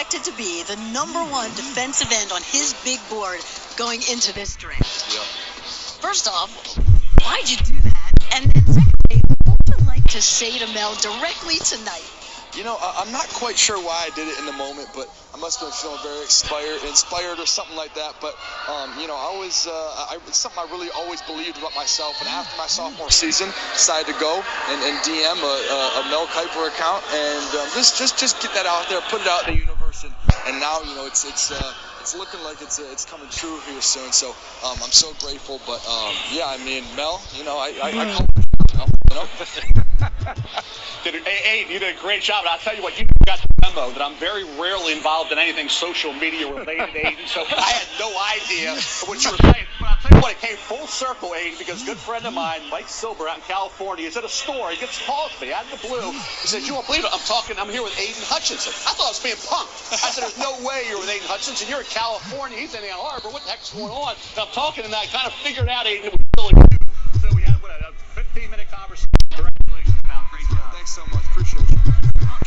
expected to be the #1 defensive end on his big board going into this draft. Yeah. First off, why'd you do that? And then secondly, what would you like to say to Mel directly tonight? You know, I'm not quite sure why I did it in the moment, but I must have been feeling very inspired or something like that. But, you know, it's something I really always believed about myself. And after my sophomore season, decided to go and DM a Mel Kiper account and just get that out there, put it out in the universe. And now, you know, it's looking like it's coming true here soon. So I'm so grateful. But, yeah, I mean, Mel, you know, I call Mel, you know. Hey, you did a great job. And I'll tell you what, you got the memo that I'm very rarely involved in anything social media related, Aiden. So I had no idea what you were saying. But I'll tell you what, it came full circle, Aiden, because a good friend of mine, Mike Silber out in California, is at a store. He gets calls me out of the blue. He says, "You won't believe it. I'm here with Aiden Hutchinson." I thought I was being punked. I said, "There's no way you're with Aiden Hutchinson. You're in California. He's in Ann Arbor. What the heck's going on?" And I'm talking, and I kind of figured out, Aiden, it was really you. So we had, a 15-minute conversation. Congratulations, pal. Great job. Thanks so much. Appreciate you.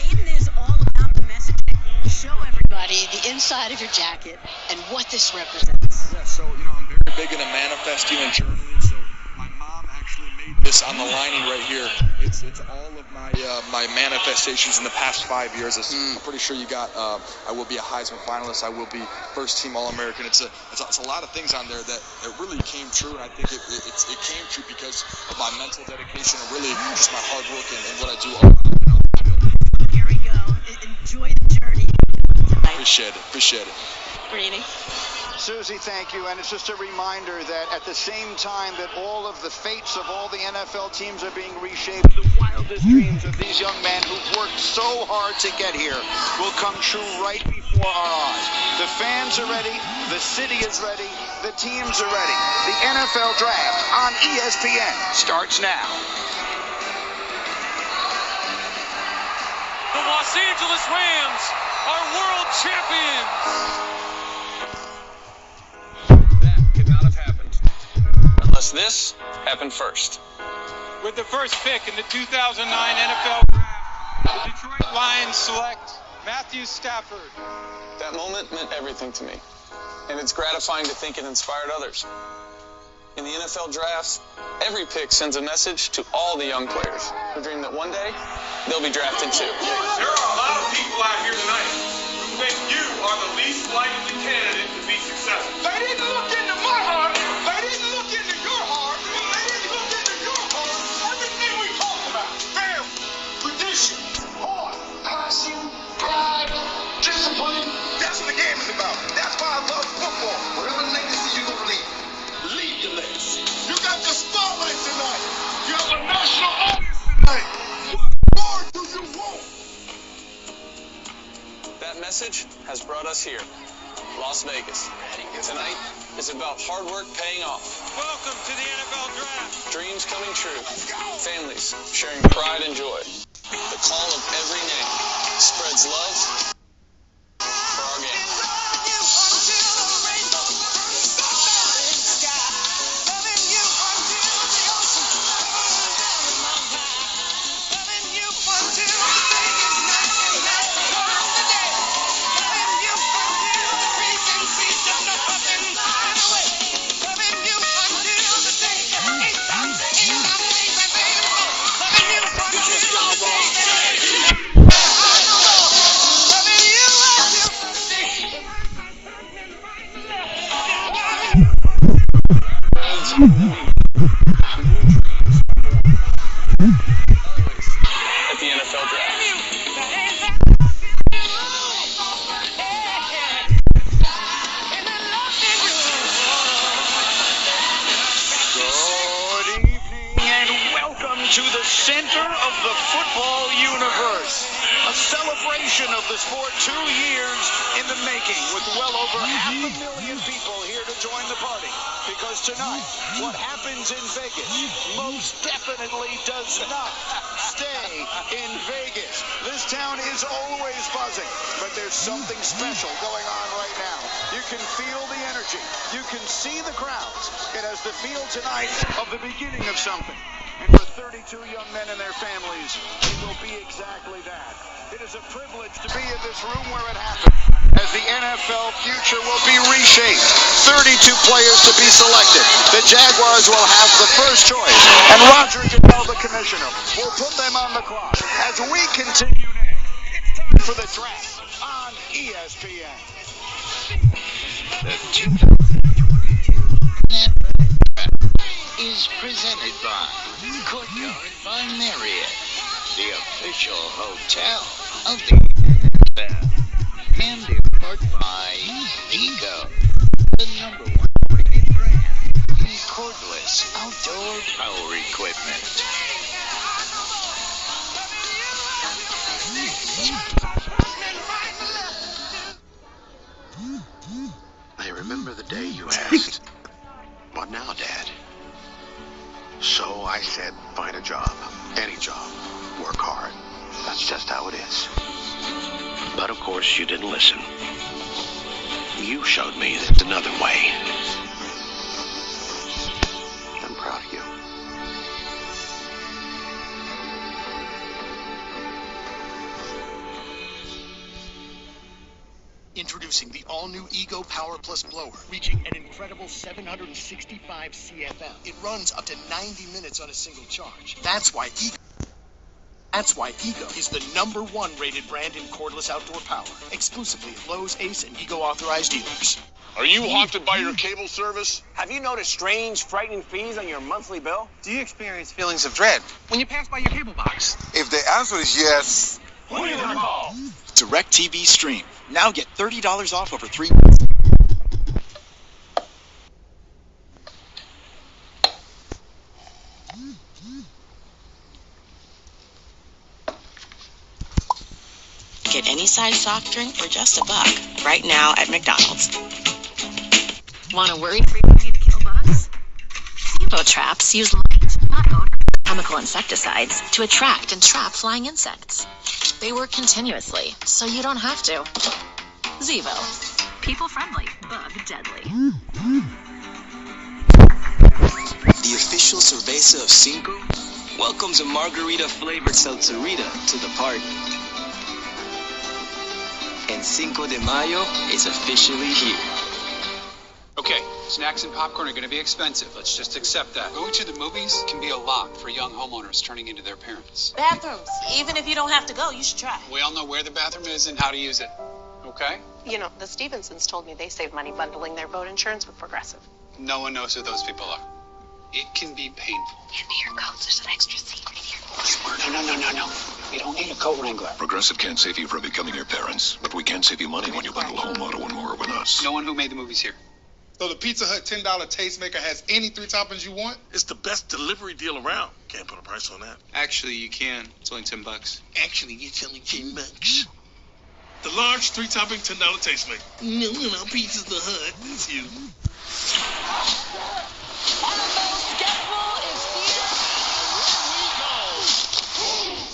Aiden is all about the messaging. Show everybody the inside of your jacket and what this represents. Yeah, so, you know, I'm very big into manifesting and journaling. So my mom actually made this on the lining right here. It's all of my manifestations in the past 5 years. I'm pretty sure you got. I will be a Heisman finalist. I will be first team All-American. It's a lot of things on there that really came true, and I think it came true because of my mental dedication and really just my hard work and what I do. Here we go. Enjoy the journey. Appreciate it. Greeny. Susie, thank you. And it's just a reminder that at the same time that all of the fates of all the NFL teams are being reshaped, the wildest dreams of these young men who've worked so hard to get here will come true right before our eyes. The fans are ready. The city is ready. The teams are ready. The NFL Draft on ESPN starts now. The Los Angeles Rams are world champions. This happened first. With the first pick in the 2009 NFL Draft, the Detroit Lions select Matthew Stafford. That moment meant everything to me, and it's gratifying to think it inspired others. In the NFL Draft, every pick sends a message to all the young players who dream that one day they'll be drafted too. There are a lot of people out here tonight who think you are the least likely candidate to be successful. They didn't look into my heart. They didn't look into your heart. They didn't look into your heart. Everything we talk about, family, tradition, heart, passion, pride, discipline. That's what the game is about. That's why I love football. Whatever legacy you're going to leave, leave your legacy. You got the spotlight tonight. You have a national audience tonight. What more do you want? That message has brought us here, Las Vegas. Tonight is about hard work paying off. Welcome to the NFL Draft. Dreams coming true. Families sharing pride and joy. The call of every name spreads love for our game. At the NFL Draft. Good evening and welcome to the center of the football universe. A celebration of the sport 2 years in the making with well over 500,000 people here to join the party. Because tonight, what happens in Vegas most definitely does not stay in Vegas. This town is always buzzing, but there's something special going on right now. You can feel the energy. You can see the crowds. It has the feel tonight of the beginning of something. And for 32 young men and their families, it will be exactly that. It is a privilege to be in this room where it happened, as the NFL future will be reshaped. 32 players to be selected. The Jaguars will have the first choice, and Roger Goodell, the commissioner, will put them on the clock as we continue next. It's time for the draft on ESPN. The 2022 is presented by Courtyard by Marriott, the official hotel of the NFL, and in part by Ego, the #1 rated brand in cordless outdoor power equipment. I remember the day you asked, "What now, Dad?" So I said, find a job. Any job. Work hard. That's just how it is. But of course, you didn't listen. You showed me there's another way. I'm proud of you. Introducing the all-new Ego Power Plus blower, reaching an incredible 765 CFM. It runs up to 90 minutes on a single charge. That's why Ego is the #1 rated brand in cordless outdoor power, exclusively at Lowe's, Ace, and Ego authorized dealers. Are you haunted by your cable service? Have you noticed strange, frightening fees on your monthly bill? Do you experience feelings of dread when you pass by your cable box? If the answer is yes, Who are you gonna call? DirecTV Stream. Now get $30 off over 3 months. Get any size soft drink for just $1 right now at McDonald's. Want a worry-free way to kill bugs? Zevo traps use light, not odor, chemical insecticides to attract and trap flying insects. They work continuously, so you don't have to. Zevo. People-friendly, bug-deadly. The official cerveza of Cinco welcomes a margarita-flavored salsarita to the party. And Cinco de Mayo is officially here. Okay, snacks and popcorn are going to be expensive. Let's just accept that. Going to the movies can be a lot for young homeowners turning into their parents. Bathrooms. Even if you don't have to go, you should try. We all know where the bathroom is and how to use it. Okay? You know, the Stevensons told me they save money bundling their boat insurance with Progressive. No one knows who those people are. It can be painful. And here goes. There's an extra seat right here. No. We don't need a coat wrangler. Progressive can't save you from becoming your parents, but we can save you money when you bundle home, auto, and more with us. No one who made the movies here. So the Pizza Hut $10 tastemaker has any 3 toppings you want? It's the best delivery deal around. Can't put a price on that. Actually, you can. It's only $10. Actually, it's only $10. The large 3-topping $10 tastemaker. No, Pizza Hut. It's you.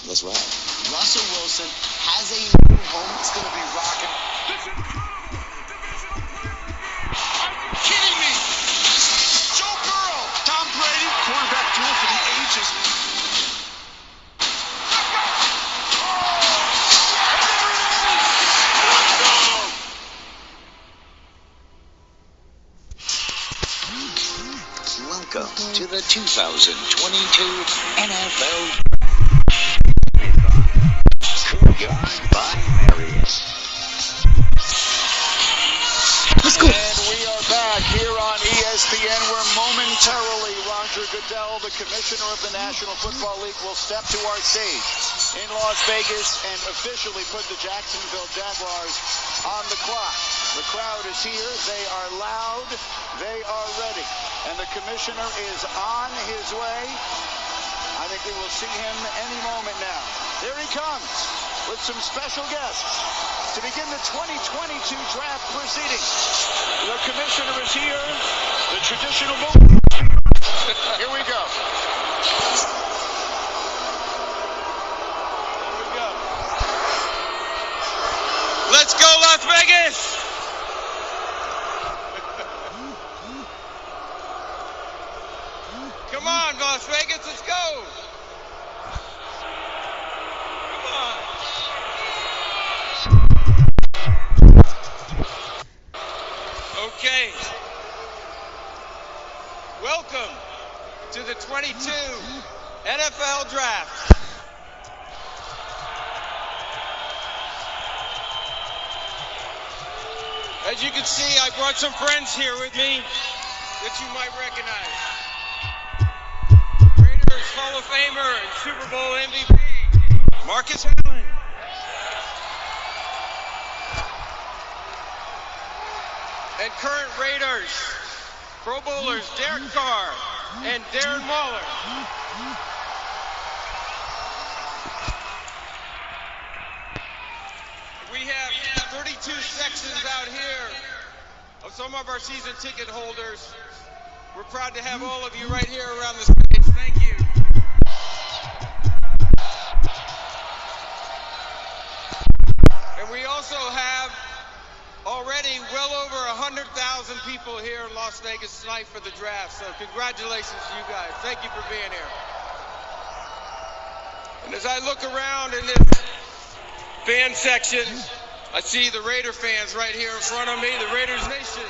That's right. Russell Wilson has a new home. It's going to be rocking. Kidding me? Joe Burrow, Tom Brady, quarterback duel for the ages. Welcome to the 2022 NFL Courtyard by Marriott. Let's go. And we are back here on ESPN, where momentarily Roger Goodell, the commissioner of the National Football League, will step to our stage in Las Vegas and officially put the Jacksonville Jaguars on the clock. The crowd is here. They are loud. They are ready. And the commissioner is on his way. I think we will see him any moment now. There he comes with some special guests to begin the 2022 draft proceedings. The commissioner is here. The traditional move. Here we go. Let's go, Las Vegas! Come on, on, Las Vegas, let's go. Okay. Welcome to the 22 NFL Draft. As you can see, I brought some friends here with me that you might recognize. Raiders Hall of Famer and Super Bowl MVP, Marcus Allen. And current Raiders Pro Bowlers Derek Carr and Darren Waller. We have 32 sections out here of some of our season ticket holders. We're proud to have all of you right here around the stage. Thank you. And we also have already well over 100,000 people here in Las Vegas tonight for the draft. So congratulations to you guys. Thank you for being here. And as I look around in this fan section, I see the Raider fans right here in front of me, the Raiders Nation.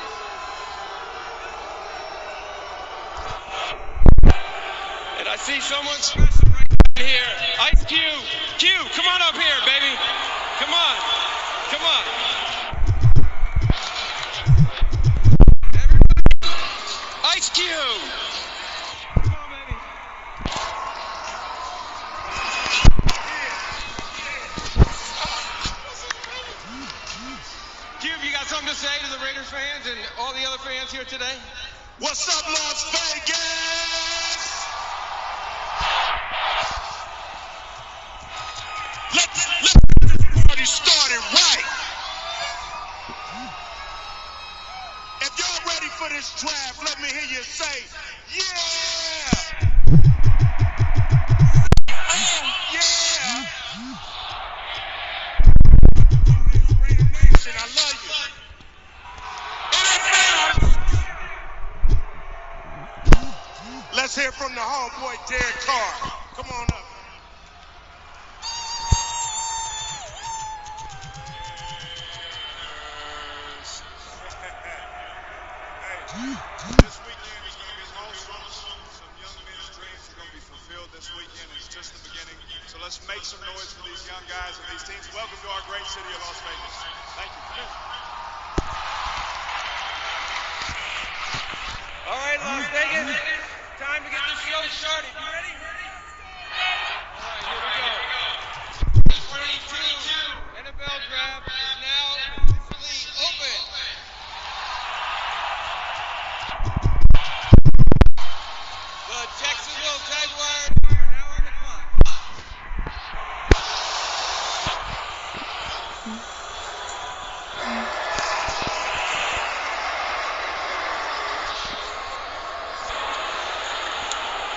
And I see someone special right here, Ice Cube. Q, come on up here, baby. Come on, come on. Everybody, Ice Cube. Cube, you got something to say to the Raiders fans and all the other fans here today? What's up, Las Vegas? Let's get this party started right. If y'all ready for this draft, let me hear you say, yeah! Yeah! Raider Nation, I love you. Let's hear from the homeboy, Derek Carr. Come on up. This weekend is going to be awesome. Some young men's dreams are going to be fulfilled this weekend. It's just the beginning. So let's make some noise for these young guys and these teams. Welcome to our great city of Las Vegas. Thank you. All right, Las Vegas, time to get this show started. You ready? All right, here we go. The 22 NFL Draft is now officially open. The Jacksonville Jaguars are now on the clock.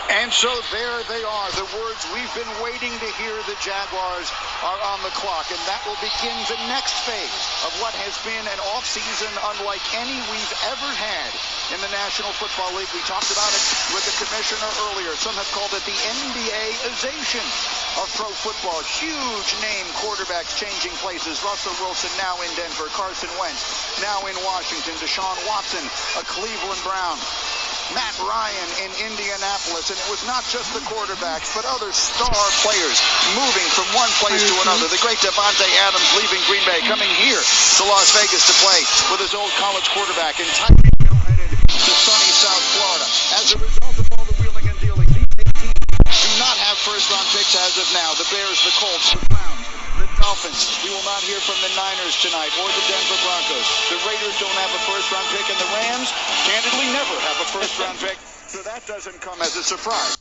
And so there they are, the words we've been waiting to hear. The Jaguars are on the clock, and that will begin the next phase of what has been an offseason unlike any we've ever had in the National Football League. We talked about it with the commissioner earlier. Some have called it the NBA-ization of pro football. Huge name quarterbacks changing places. Russell Wilson now in Denver. Carson Wentz now in Washington. Deshaun Watson, a Cleveland Brown. Matt Ryan in Indianapolis, and it was not just the quarterbacks, but other star players moving from one place to another. The great Devontae Adams leaving Green Bay, coming here to Las Vegas to play with his old college quarterback, and Tyreek Hill headed to sunny South Florida. As a result of all the wheeling and dealing, these 8 teams do not have first-round picks as of now. The Bears, the Colts, the Browns, the Dolphins. We will not hear from the Niners tonight or the Denver Broncos. The Raiders don't have a first-round pick, and the Rams, candidly, never have a first-round pick, so that doesn't come as a surprise.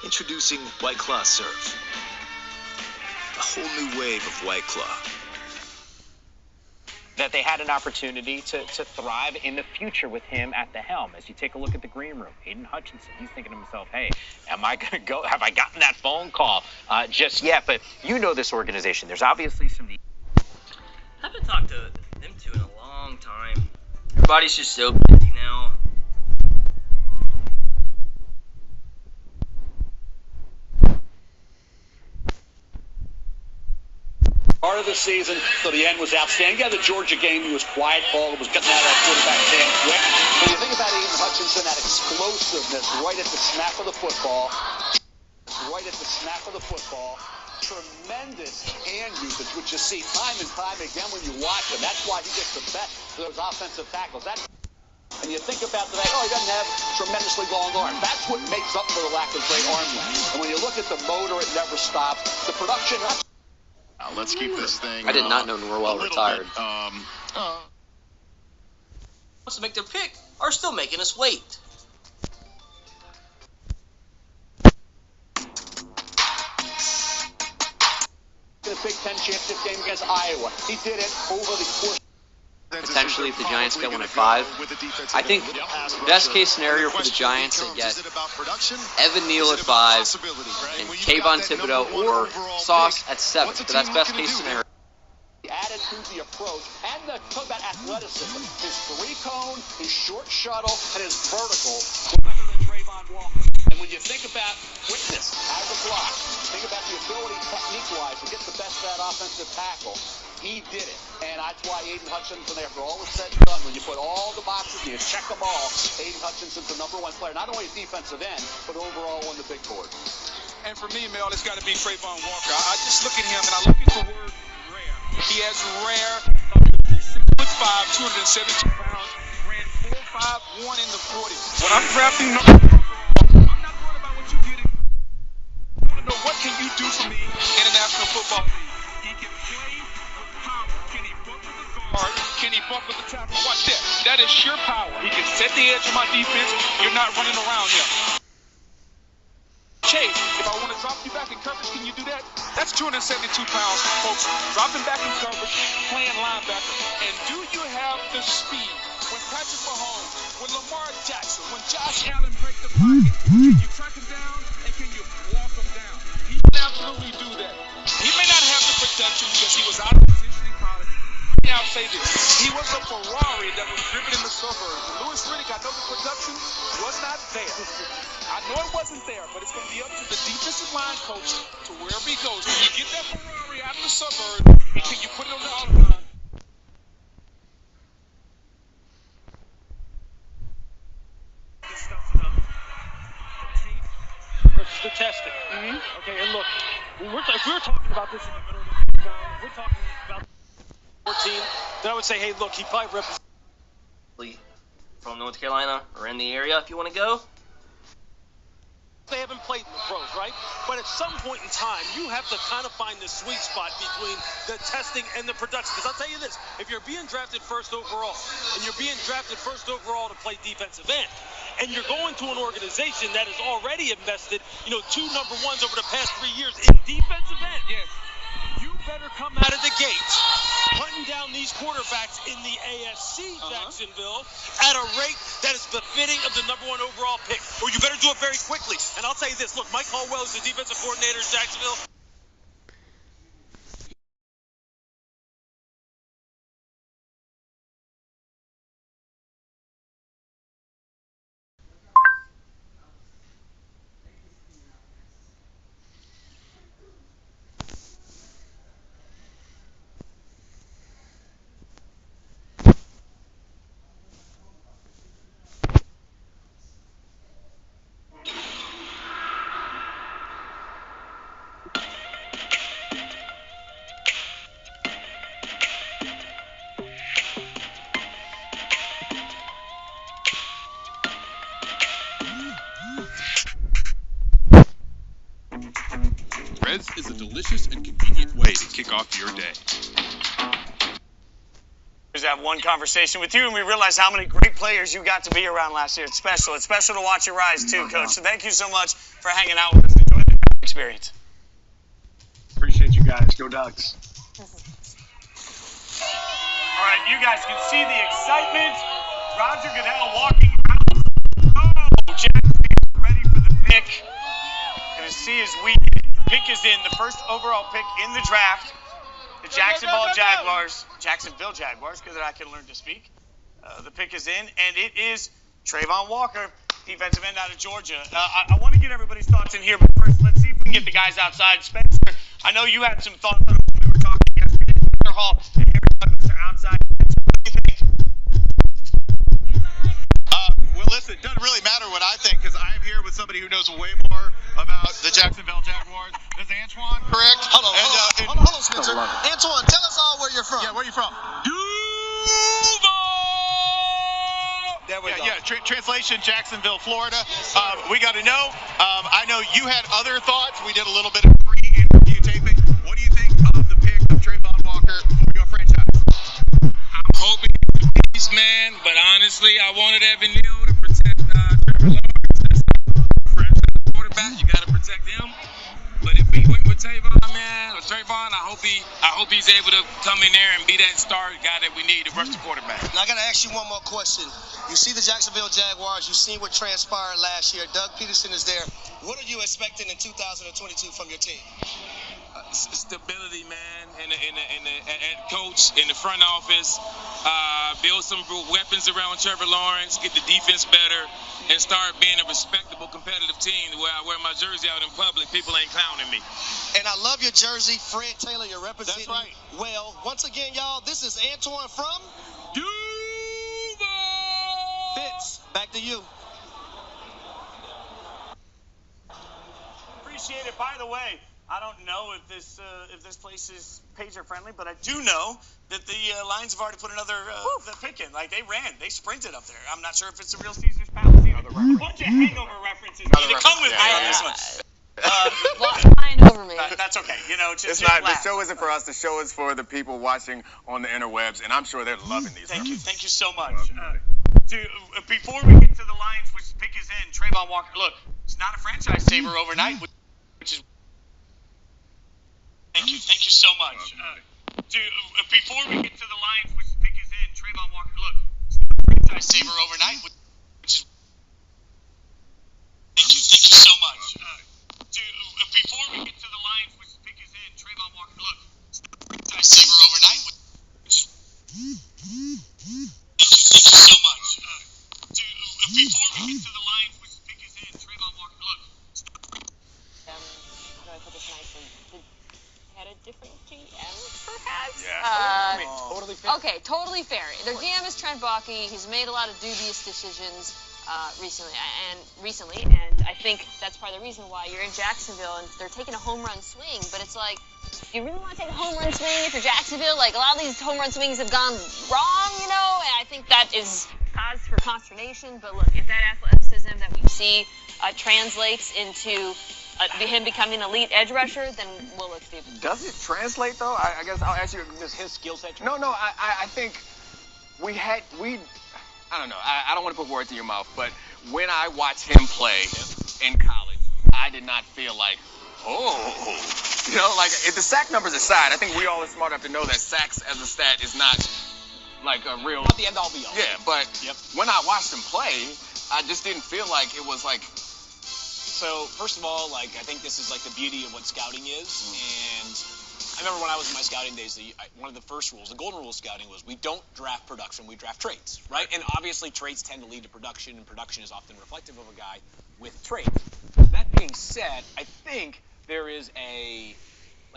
Introducing White Claw Surf. A whole new wave of White Claw. That they had an opportunity to thrive in the future with him at the helm. As you take a look at the green room, Hayden Hutchinson, he's thinking to himself, hey, am I going to go? Have I gotten that phone call just yet? But you know this organization. There's obviously some... I haven't talked to them two in a long time. Everybody's just so busy now. the season, so the end was outstanding. Yeah, the Georgia game, he was quiet. Paul was getting out of that quarterback's hand quick. When you think about Aiden Hutchinson, that explosiveness right at the snap of the football, tremendous hand usage, which you see time and time again when you watch him. That's why he gets the best for those offensive tackles. And you think about today, he doesn't have tremendously long arms. That's what makes up for the lack of great arm length. And when you look at the motor, it never stops. The production. Let's keep this thing. I did not know Norwell retired. Wants to make their pick are still making us wait. In a Big Ten championship game against Iowa, he did it over the course. Potentially, if the Giants get one at 5, I think best case scenario for the Giants, they get Evan Neal at 5 and Kayvon Thibodeau or Sauce at 7. But that's best case scenario. The attitude, the approach, and the talk about athleticism. His 3-cone, his short shuttle, and his vertical were better than Trayvon Walker. And when you think about quickness, out of the block, think about the ability technique-wise to get the best of that offensive tackle, he did it. And that's why Aiden Hutchinson, after all is said and done, when you put all the boxes, you check them all, Aiden Hutchinson's the #1 player, not only at defensive end, but overall on the big board. And for me, Mel, it's got to be Trayvon Walker. I just look at him and I look at the word rare. He has rare, 6'5", 272 pounds, ran 4.51 in the 40. When I'm drafting I'm not worried about what you did. I want to know what can you do for me in the National Football League. He can play with power. Can he buck with the guard? Can he buck with the tackle? Watch that. That is sheer power. He can set the edge of my defense. You're not running around him. Chase, if I want to drop you back in coverage, can you do that? That's 272 pounds, folks. Dropping back in coverage, playing linebacker. And do you have the speed? When Patrick Mahomes, when Lamar Jackson, when Josh Allen break the pocket, can you track him down and can you walk him down? He can absolutely do that. He may not have the production because he was out of position in college. I'll say this. He was a Ferrari that was driven in the suburbs. Louis Riddick, I know the production was not there. I know it wasn't there, but it's going to be up to the defensive line coach to wherever he goes. Can you get that Ferrari out of the suburbs, and can you put it on the autobahn? This stuff's enough. The tape versus the testing. Okay, and look, if we're talking about this in the middle of the season, if we're talking about 14, then I would say, hey, look, he probably represents from North Carolina or in the area if you want to go. They haven't played in the pros, right? But at some point in time, you have to kind of find the sweet spot between the testing and the production. Because I'll tell you this, if you're being drafted first overall, and you're being drafted first overall to play defensive end, and you're going to an organization that has already invested, 2 #1s over the past 3 years in defensive end, you better come out of the gate hunting down these quarterbacks in the AFC, Jacksonville, at a rate that is befitting of the #1 overall pick. Or you better do it very quickly. And I'll tell you this, look, Mike Caldwell is the defensive coordinator in Jacksonville. Reds is a delicious and convenient way to kick off your day. We have one conversation with you, and we realize how many great players you got to be around last year. It's special. It's special to watch you rise, too, Coach. So thank you so much for hanging out with us. Enjoy the experience. Appreciate you guys. Go Ducks. All right, you guys can see the excitement. Roger Goodell walking out. Oh, Jackson ready for the pick. Gonna see his weekend. The pick is in, the first overall pick in the draft. The Jacksonville Jaguars, because I can learn to speak. The pick is in, and it is Trayvon Walker, defensive end out of Georgia. I want to get everybody's thoughts in here, but first, let's see if we can get the guys outside. Spencer, I know you had some thoughts on what we were talking yesterday. Hall and Harry Douglas are outside. What do you think? Well, listen, it doesn't really matter what I think because I am here with somebody who knows way more about the Jacksonville Jaguars. This is Antoine, correct? Hold on, Spencer. Antoine, tell us all where you're from. Yeah, where you from? There we go. Translation, Jacksonville, Florida. We got to know. I know you had other thoughts. We did a little bit of pre-interview taping. What do you think of the pick of Trayvon Walker for your franchise? I'm hoping he's a beast, man, but honestly, I wanted Evan Neal to protect Trevor Lawrence. That's the franchise quarterback. You got to protect him. But if we went with Trayvon, I hope he's able to come in there and be that star guy that we need to rush the quarterback. Now, I got to ask you one more question. You see the Jacksonville Jaguars. You've seen what transpired last year. Doug Peterson is there. What are you expecting in 2022 from your team? Stability, man, and coach in the front office. Build some weapons around Trevor Lawrence, get the defense better, and start being a respectable, competitive team where I wear my jersey out in public. People ain't clowning me. And I love your jersey, Fred Taylor. You're representing well. Once again, y'all, this is Antoine from Fitz. Back to you. Appreciate it. By the way, I don't know if this place is pager friendly, but I do know that the Lions have already put another pick in. Like they sprinted up there. I'm not sure if it's the real Caesar's Palace. A bunch of hangover references. You come with me on this one. Flying over me. That's okay. It's not. The show isn't for us. The show is for the people watching on the interwebs, and I'm sure they're loving these. Thank you so much. Before we get to the Lions, which pick is in, Trayvon Walker. Look, it's not a franchise saver overnight, which is. Thank you so much. Before we get to the Lions, which pick is in, Trayvon Walker. Look, it's not a franchise saver overnight, which is. Thank you so much. Before we get to the Lions, which pick is in, Trayvon Walker. Look, it's not a franchise saver overnight, which is. Thank you so much. Before we get to the Lions, which pick is in, Trayvon Walker. Look, it's not a franchise. How do I put this nicely? Had a different GM, perhaps? Yeah. Totally fair. Okay, totally fair. Their GM is Trent Baalke. He's made a lot of dubious decisions recently, and I think that's part of the reason why you're in Jacksonville and they're taking a home run swing. But it's like, do you really want to take a home run swing if you're Jacksonville? Like, a lot of these home run swings have gone wrong, and I think that is cause for consternation. But look, if that athleticism that we see translates into him becoming an elite edge rusher, then we'll look stupid. Does it translate though? I guess I'll ask you. Does his skill set? No. I think I don't know. I don't want to put words in your mouth, but when I watched him play in college, I did not feel like, like if the sack numbers aside, I think we all are smart enough to know that sacks as a stat is not like a real. Not the end all be all. Yeah, but when I watched him play, I just didn't feel like it was like. So first of all, I think this is the beauty of what scouting is, and I remember when I was in my scouting days, one of the first rules, the golden rule of scouting was we don't draft production, we draft traits, right? And obviously traits tend to lead to production, and production is often reflective of a guy with traits. That being said, I think there is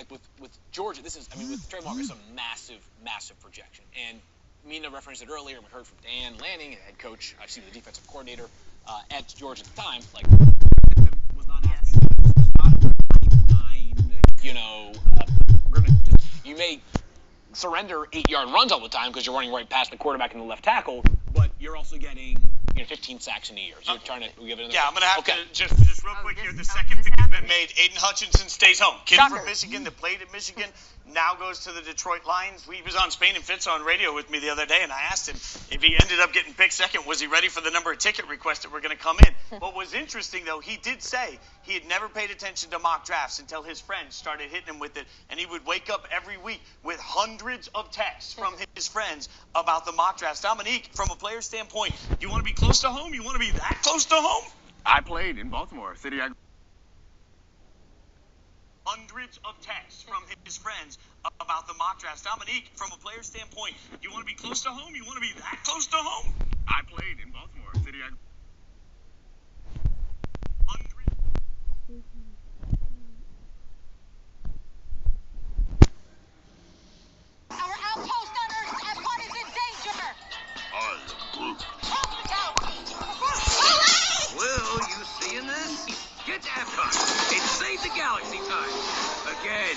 with Georgia, with Trayvon Walker, it's a massive projection. And Mina referenced it earlier, we heard from Dan Lanning, head coach, the defensive coordinator at Georgia at the time, was not asking, you may surrender 8-yard runs all the time because you're running right past the quarterback and the left tackle, but you're also getting 15 sacks in a year. So you're trying to give it another. Yeah, I'm going to have to just real quick here. The second pick has been made. Aiden Hutchinson stays home. Kid from Michigan that played at Michigan now goes to the Detroit Lions. He was on Spain and Fitz on radio with me the other day, and I asked him if he ended up getting picked second, was he ready for the number of ticket requests that were going to come in? What was interesting, though, he did say he had never paid attention to mock drafts until his friends started hitting him with it, and he would wake up every week with hundreds of texts from his friends about the mock drafts. Dominique, from a player standpoint, you want to be close to home? You want to be that close to home? I played in Baltimore City. Hundreds of texts from his friends about the mock drafts. Dominique, from a player standpoint, you want to be close to home? You want to be that close to home? I played in Baltimore City. Our Well, you seeing this? Get to Epcot. It's Save the Galaxy time. Again.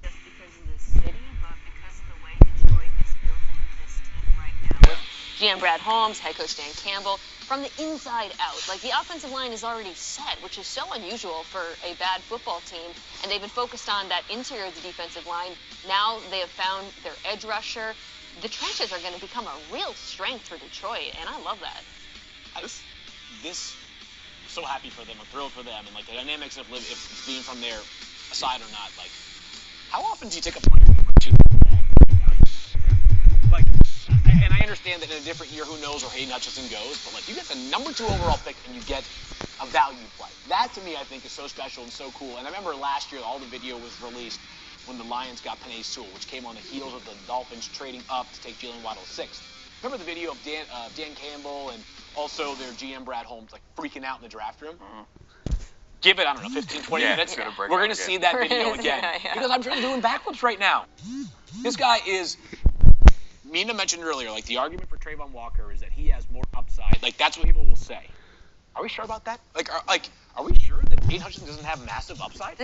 Just because of the city, but because of the way Detroit is building this team right now. With GM Brad Holmes, head coach Dan Campbell, from the inside out. Like, the offensive line is already set, which is so unusual for a bad football team. And they've been focused on that interior of the defensive line. Now they have found their edge rusher. The trenches are going to become a real strength for Detroit, and I love that. I'm so happy for them. I'm thrilled for them. And, like, the dynamics of if it's being from their side or not. Like, how often do you take a point? Like, and I understand that in a different year, who knows where Hayden Hutchinson goes, but, like, you get the number 2 overall pick and you get a value play. That, to me, I think is so special and so cool. And I remember last year, all the video was released when the Lions got Penei Sewell, which came on the heels of the Dolphins trading up to take Jalen Waddle 6th. Remember the video of Dan Campbell and also their GM Brad Holmes, like, freaking out in the draft room? Give it, I don't know, 15, 20 minutes. We're going to see that video again. Because I'm doing backflips right now. This guy is... Mina mentioned earlier, like, the argument for Trayvon Walker is that he has more upside. Like, that's what people will say. Are we sure about that? Are we sure that Hayden Hutchinson doesn't have massive upside?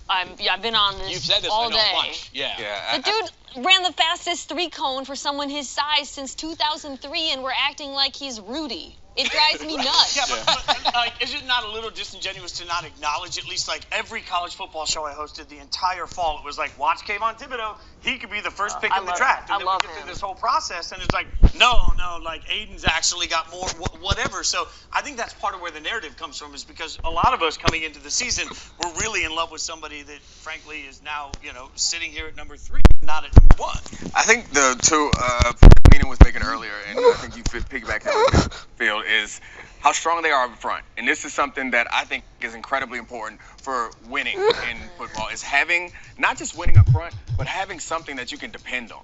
I've been on this. You've said this all I know day. a bunch. Yeah. The dude ran the fastest 3-cone for someone his size since 2003, and we're acting like he's Rudy. It drives me nuts. Yeah, but like, is it not a little disingenuous to not acknowledge, at least like every college football show I hosted the entire fall, it was like, watch Kayvon Thibodeau, he could be the first pick in the draft. And then we get through this whole process, and it's like, no, like Aiden's actually got more, whatever. So I think that's part of where the narrative comes from, is because a lot of us coming into the season were really in love with somebody that, frankly, is now, sitting here at number 3, not at number 1. I think the two Mina was making earlier, and I think you piggyback that field, is how strong they are up front. And this is something that I think is incredibly important for winning in football, is having not just winning up front, but having something that you can depend on.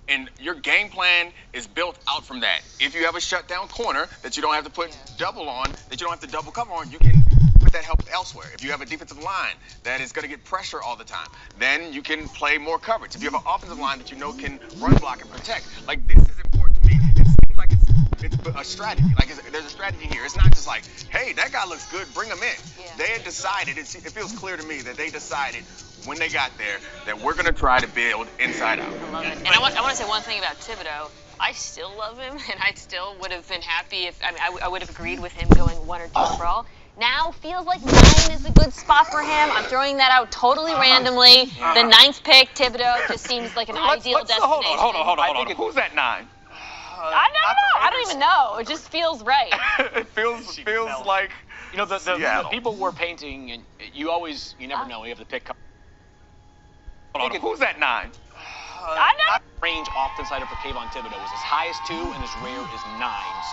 And your game plan is built out from that. If you have a shutdown corner that you don't have to put double on, that you don't have to double cover on, you can put that help elsewhere. If you have a defensive line that is going to get pressure all the time, then you can play more coverage. If you have an offensive line that you know can run block and protect, like, this is important to me. It seems like it's a strategy. Like, there's a strategy here. It's not just like, hey, that guy looks good, bring him in. Yeah. They had decided, it feels clear to me that they decided when they got there that we're going to try to build inside out. I love it. And I want to say one thing about Thibodeau. I still love him, and I still would have been happy if, I would have agreed with him going 1 or 2 overall. Now feels like 9 is a good spot for him. I'm throwing that out totally randomly. The 9th pick, Thibodeau, just seems like an ideal destination. Hold on. Who's at 9? I don't even know. It just feels right. It feels like, the people were painting, and you never know. You have the pick. Hold on. Who's at 9? I know. Range off the side for Kayvon Thibodeau is as high as 2 and as rare as 9.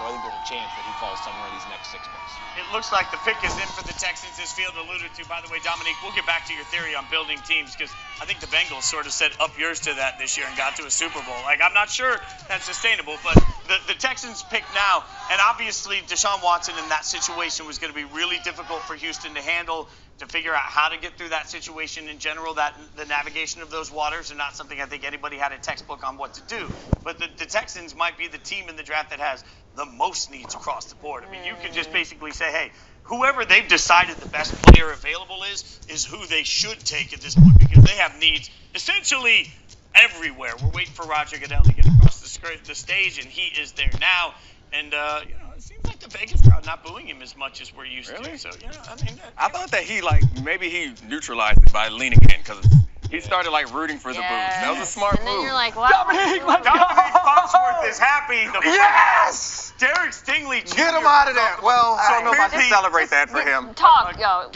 So I think there's a chance that he falls somewhere in these next 6 picks. It looks like the pick is in for the Texans, as Field alluded to. By the way, Dominique, we'll get back to your theory on building teams, because I think the Bengals sort of set up yours to that this year and got to a Super Bowl. Like, I'm not sure that's sustainable, but the Texans pick now, and obviously Deshaun Watson in that situation was going to be really difficult for Houston to handle, to figure out how to get through that situation in general. That the navigation of those waters are not something I think anybody had a textbook on what to do. But the Texans might be the team in the draft that has the most needs across the board. I mean, you can just basically say, hey, whoever they've decided the best player available is who they should take at this point, because they have needs essentially everywhere. We're waiting for Roger Goodell to get across the stage, and he is there now. And, it seems like the Vegas crowd not booing him as much as we're used to. So, I thought that maybe he neutralized it by leaning in, because he started, rooting for the booze. That was a smart move. And then you're like, wow. Dominique Foxworth is happy. Yes! Derek Stingley Jr. Get him out of there. Well, I don't know if I can celebrate that for him. Talk, go.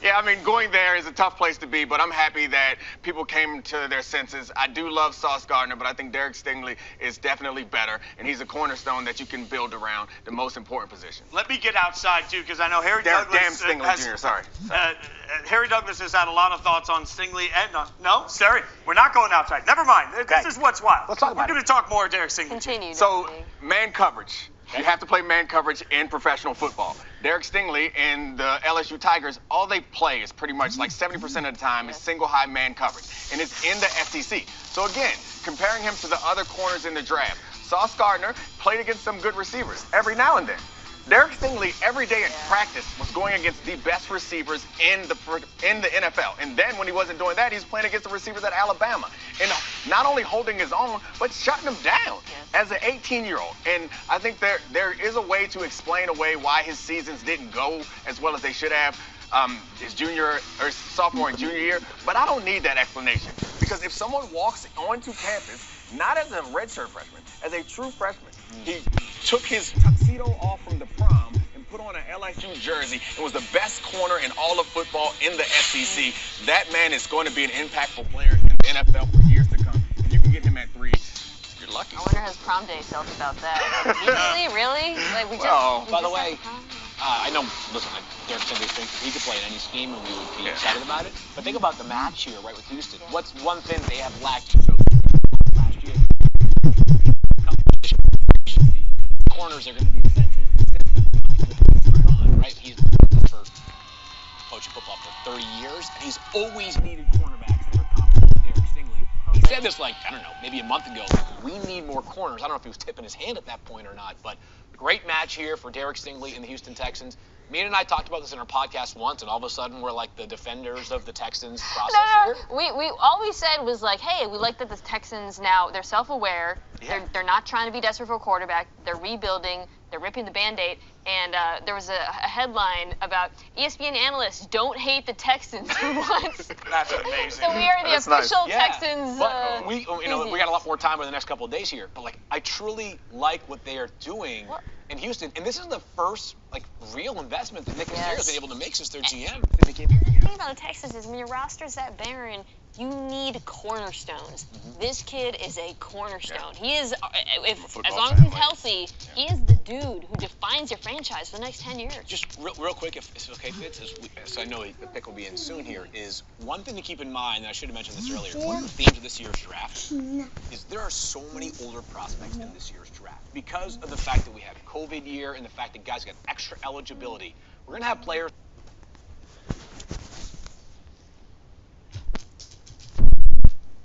Yeah, I mean, going there is a tough place to be, but I'm happy that people came to their senses. I do love Sauce Gardner, but I think Derek Stingley is definitely better, and he's a cornerstone that you can build around the most important position. Let me get outside, too, because I know Harry Douglas Harry Douglas has had a lot of thoughts on Stingley and no, sorry, we're not going outside. Never mind. This is what's wild. Let's talk about We're going to talk more Derek Stingley. Continue. So, man coverage. You have to play man coverage in professional football. Derek Stingley and the LSU Tigers, all they play is pretty much like 70% of the time is single high man coverage, and it's in the SEC. So again, comparing him to the other corners in the draft, Sauce Gardner played against some good receivers every now and then. Derek Stingley every day in practice was going against the best receivers in the NFL. And then when he wasn't doing that, he's playing against the receivers at Alabama. And not only holding his own, but shutting them down as an 18-year-old. And I think there is a way to explain away why his seasons didn't go as well as they should have his sophomore and junior year. But I don't need that explanation. Because if someone walks onto campus, not as a redshirt freshman, as a true freshman, he took his tuxedo off from the prom and put on an LSU jersey and was the best corner in all of football in the SEC. That man is going to be an impactful player in the NFL for years to come. If you can get him at 3, you're lucky. I wonder how his prom day felt about that. Really? Like, by the way, I know, listen, Derek Stingley thinks he could play in any scheme and we would be excited about it. But think about the match here, right, with Houston. What's one thing they have lacked so last year? Corners are going to be essential, right? He's been coaching football for 30 years, and he's always needed cornerbacks that are comparable to Derek Stingley. He said this, like, I don't know, maybe a month ago. We need more corners. I don't know if he was tipping his hand at that point or not, but great match here for Derek Stingley and the Houston Texans. Me and I talked about this in our podcast once, and all of a sudden we're like the defenders of the Texans process here. We all we said was like, hey, we like that the Texans now, they're self-aware. Yeah. They're not trying to be desperate for a quarterback. They're rebuilding. They're ripping the Band-Aid. And there was a headline about ESPN analysts don't hate the Texans for once. That's amazing. So we are the official Texans. But we got a lot more time over the next couple of days here. But like, I truly like what they are doing in Houston, and this is the first like real investment that Nick Caserio has been able to make since their GM. The thing about the Texans is when your roster's that barren, you need cornerstones. This kid is a cornerstone. He is, as long as he's healthy, he is the dude who defines your franchise for the next 10 years. Just real quick, if it's okay, Fitz, so I know the pick will be in soon here, is one thing to keep in mind, and I should have mentioned this earlier, one of the themes of this year's draft is there are so many older prospects in this year's draft. Because of the fact that we had a COVID year and the fact that guys got extra eligibility, we're going to have players.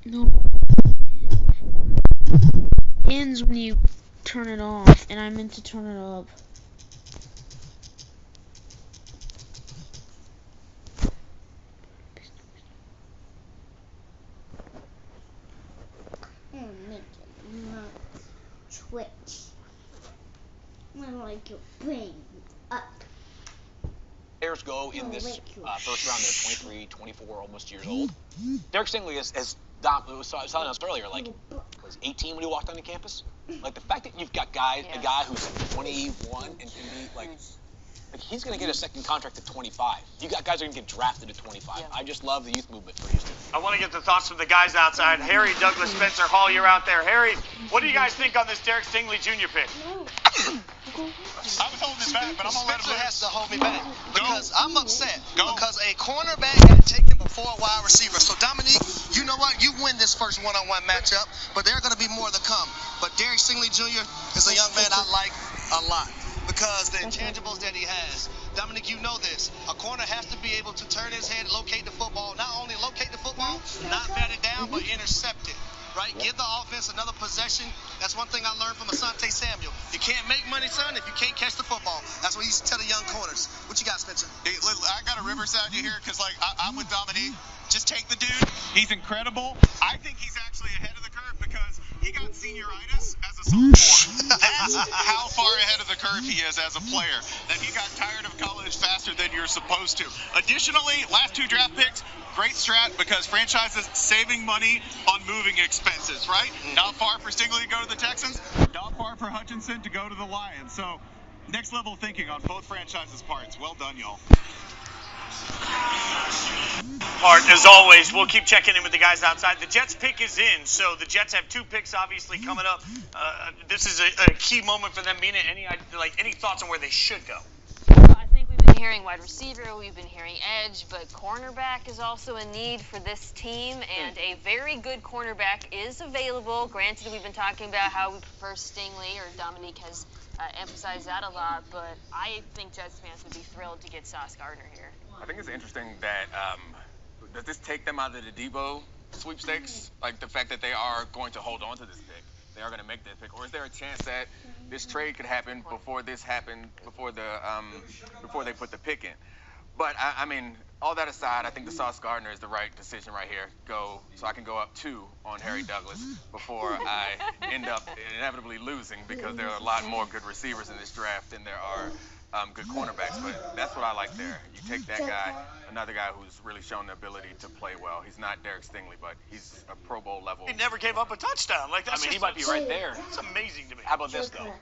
No. Ends when you turn it off, and I meant to turn it up. Twitch. I like your brain up. Players go in this first round. They're 23, 24, almost years old. Derek Stingley is Dom was telling us earlier, like, was 18 when he walked onto campus? Like, the fact that you've got a guy who's 21 and can be, like he's going to get a second contract at 25. You got guys who are going to get drafted at 25. Yeah. I just love the youth movement for Houston. I want to get the thoughts from the guys outside. Harry, Douglas, Spencer, Hall, you're out there. Harry, what do you guys think on this Derek Stingley Jr. pick? I was holding it back, but I'm going to let him has to hold me back because I'm upset because a cornerback had taken before a wide receiver. So, Dominique, you know what? You win this first one-on-one matchup, but there are going to be more to come. But Derek Stingley Jr. is a young man I like a lot because the intangibles that he has. Dominic, you know this. A corner has to be able to turn his head, locate the football, not only locate the football, not bat it down, but intercept it. Right? Give the offense another possession. That's one thing I learned from Asante Samuel. You can't make money, son, if you can't catch the football. That's what he used to tell the young corners. What you got, Spencer? Hey, I got to Riverside you here because, like, I'm with Dominique. Just take the dude. He's incredible. I think he's actually ahead of the curve because he got senioritis as a sophomore. That's how far ahead of the curve he is as a player. That he got tired of college faster than you're supposed to. Additionally, last 2 draft picks, great strat because franchises saving money on moving expenses, right? Not far for Stingley to go to the Texans, not far for Hutchinson to go to the Lions. So, next level thinking on both franchises' parts. Well done, y'all. Art, as always, we'll keep checking in with the guys outside. The Jets pick is in, so the Jets have 2 picks obviously coming up. This is a key moment for them. Mina, any thoughts on where they should go? I think we've been hearing wide receiver, we've been hearing edge, but cornerback is also a need for this team, and a very good cornerback is available. Granted, we've been talking about how we prefer Stingley, or Dominique has emphasized that a lot, but I think Jets fans would be thrilled to get Sauce Gardner here. I think it's interesting that does this take them out of the Debo sweepstakes? Like the fact that they are going to hold on to this pick, they are going to make this pick, or is there a chance that this trade could happen before this happened, before they put the pick in? But I mean, all that aside, I think the Sauce Gardner is the right decision right here. So I can go up 2 on Harry Douglas before I end up inevitably losing, because there are a lot more good receivers in this draft than there are good cornerbacks. But that's what I like there. You take that guy, another guy who's really shown the ability to play well. He's not Derek Stingley, but he's a Pro Bowl level. He never gave up a touchdown. Like that's he might be right there. It's amazing to me. How about this though?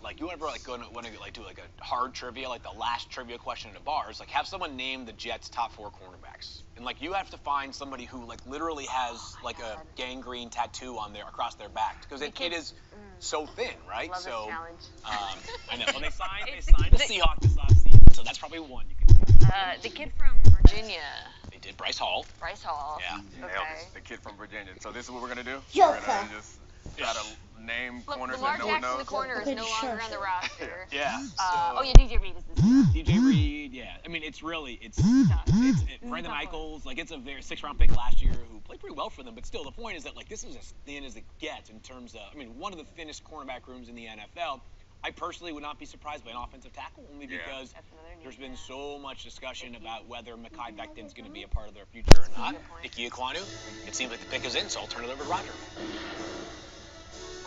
Like you ever like want to like do like a hard trivia, like the last trivia question at a bar is like have someone name the Jets' top 4 cornerbacks, and like you have to find somebody who like literally has like a gangrene tattoo on their across their back, because it is so thin, right? Love so this challenge. I know. Well, they signed the Seahawks this offseason, so that's probably one you can think of. The kid from Virginia. They did Bryce Hall. Bryce Hall. Yeah. Okay. The kid from Virginia. So this is what we're gonna do. Joker. We're gonna just try to name corners Lamar that no one Jackson, knows. the corner, is no longer on the roster. Yeah. Oh yeah, DJ Reed is this. DJ Reed, yeah. I mean, it's Brandon Eichels, like it's a very 6th-round pick last year who played pretty well for them, but still the point is that like this is as thin as it gets in terms of, I mean, one of the thinnest cornerback rooms in the NFL. I personally would not be surprised by an offensive tackle, only because there's been so much discussion about whether Mekhi Becton's going to be a part of their future or not. Ike Ekwonu, it seems like the pick is in, so I'll turn it over to Roger.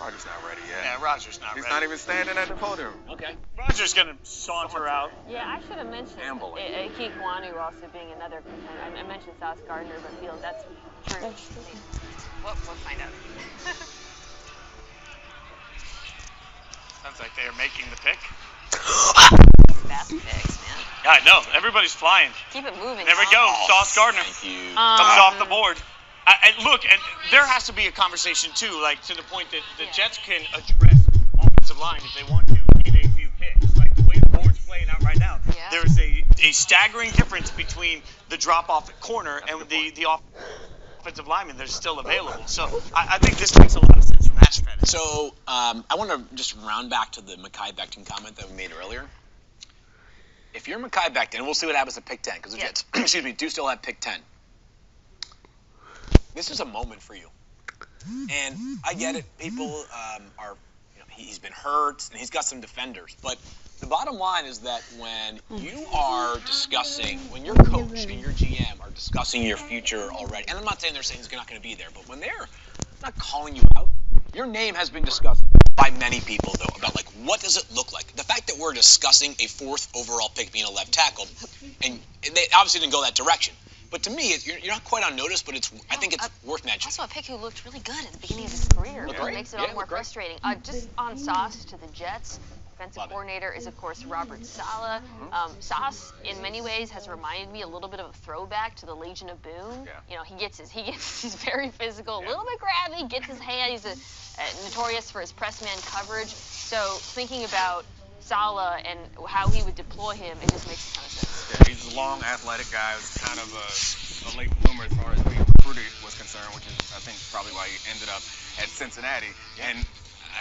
Roger's not ready yet. Yeah, Roger's not ready. He's not even standing at the podium. Okay. Roger's gonna saunter out. Yeah, I should have mentioned Ike Ekwonu also being another contender. I mentioned Sauce Gardner, but feel that's true. We'll find out. Sounds like they are making the pick. Fast picks, man. Yeah, I know. Everybody's flying. Keep it moving. There we go. Sauce Gardner. Thank you. Comes off the board. And look, and there has to be a conversation too, like to the point that the Jets can address offensive line if they want to in a few picks. Like the way the board's playing out right now, there's a staggering difference between the drop off at corner and the offensive lineman that's still available. So I think this makes a lot of sense from that strategy. So I want to just round back to the Mekhi Becton comment that we made earlier. If you're Mekhi Becton, and we'll see what happens at pick 10, because the Jets, do still have pick 10. This is a moment for you. And I get it. People are, he's been hurt, and he's got some defenders. But the bottom line is that when you are discussing, when your coach and your GM are discussing your future already, and I'm not saying they're saying he's not going to be there, but when they're not calling you out, your name has been discussed by many people, though, about, like, what does it look like? The fact that we're discussing a 4th overall pick being a left tackle, and they obviously didn't go that direction. But to me, you're not quite on notice, but I think it's worth mentioning. Also a pick who looked really good at the beginning of his career. It makes it all more frustrating. Just on Sauce to the Jets, defensive coordinator is, of course, Robert Saleh. Sauce, in many ways, has reminded me a little bit of a throwback to the Legion of Boom. You know, he's very physical, a little bit grabby, gets his hand. He's notorious for his press man coverage. So thinking about Saleh and how he would deploy him, it just makes a ton of sense. Yeah, he's a long, athletic guy. He's kind of a late bloomer as far as being recruited was concerned, which is, I think, probably why he ended up at Cincinnati. And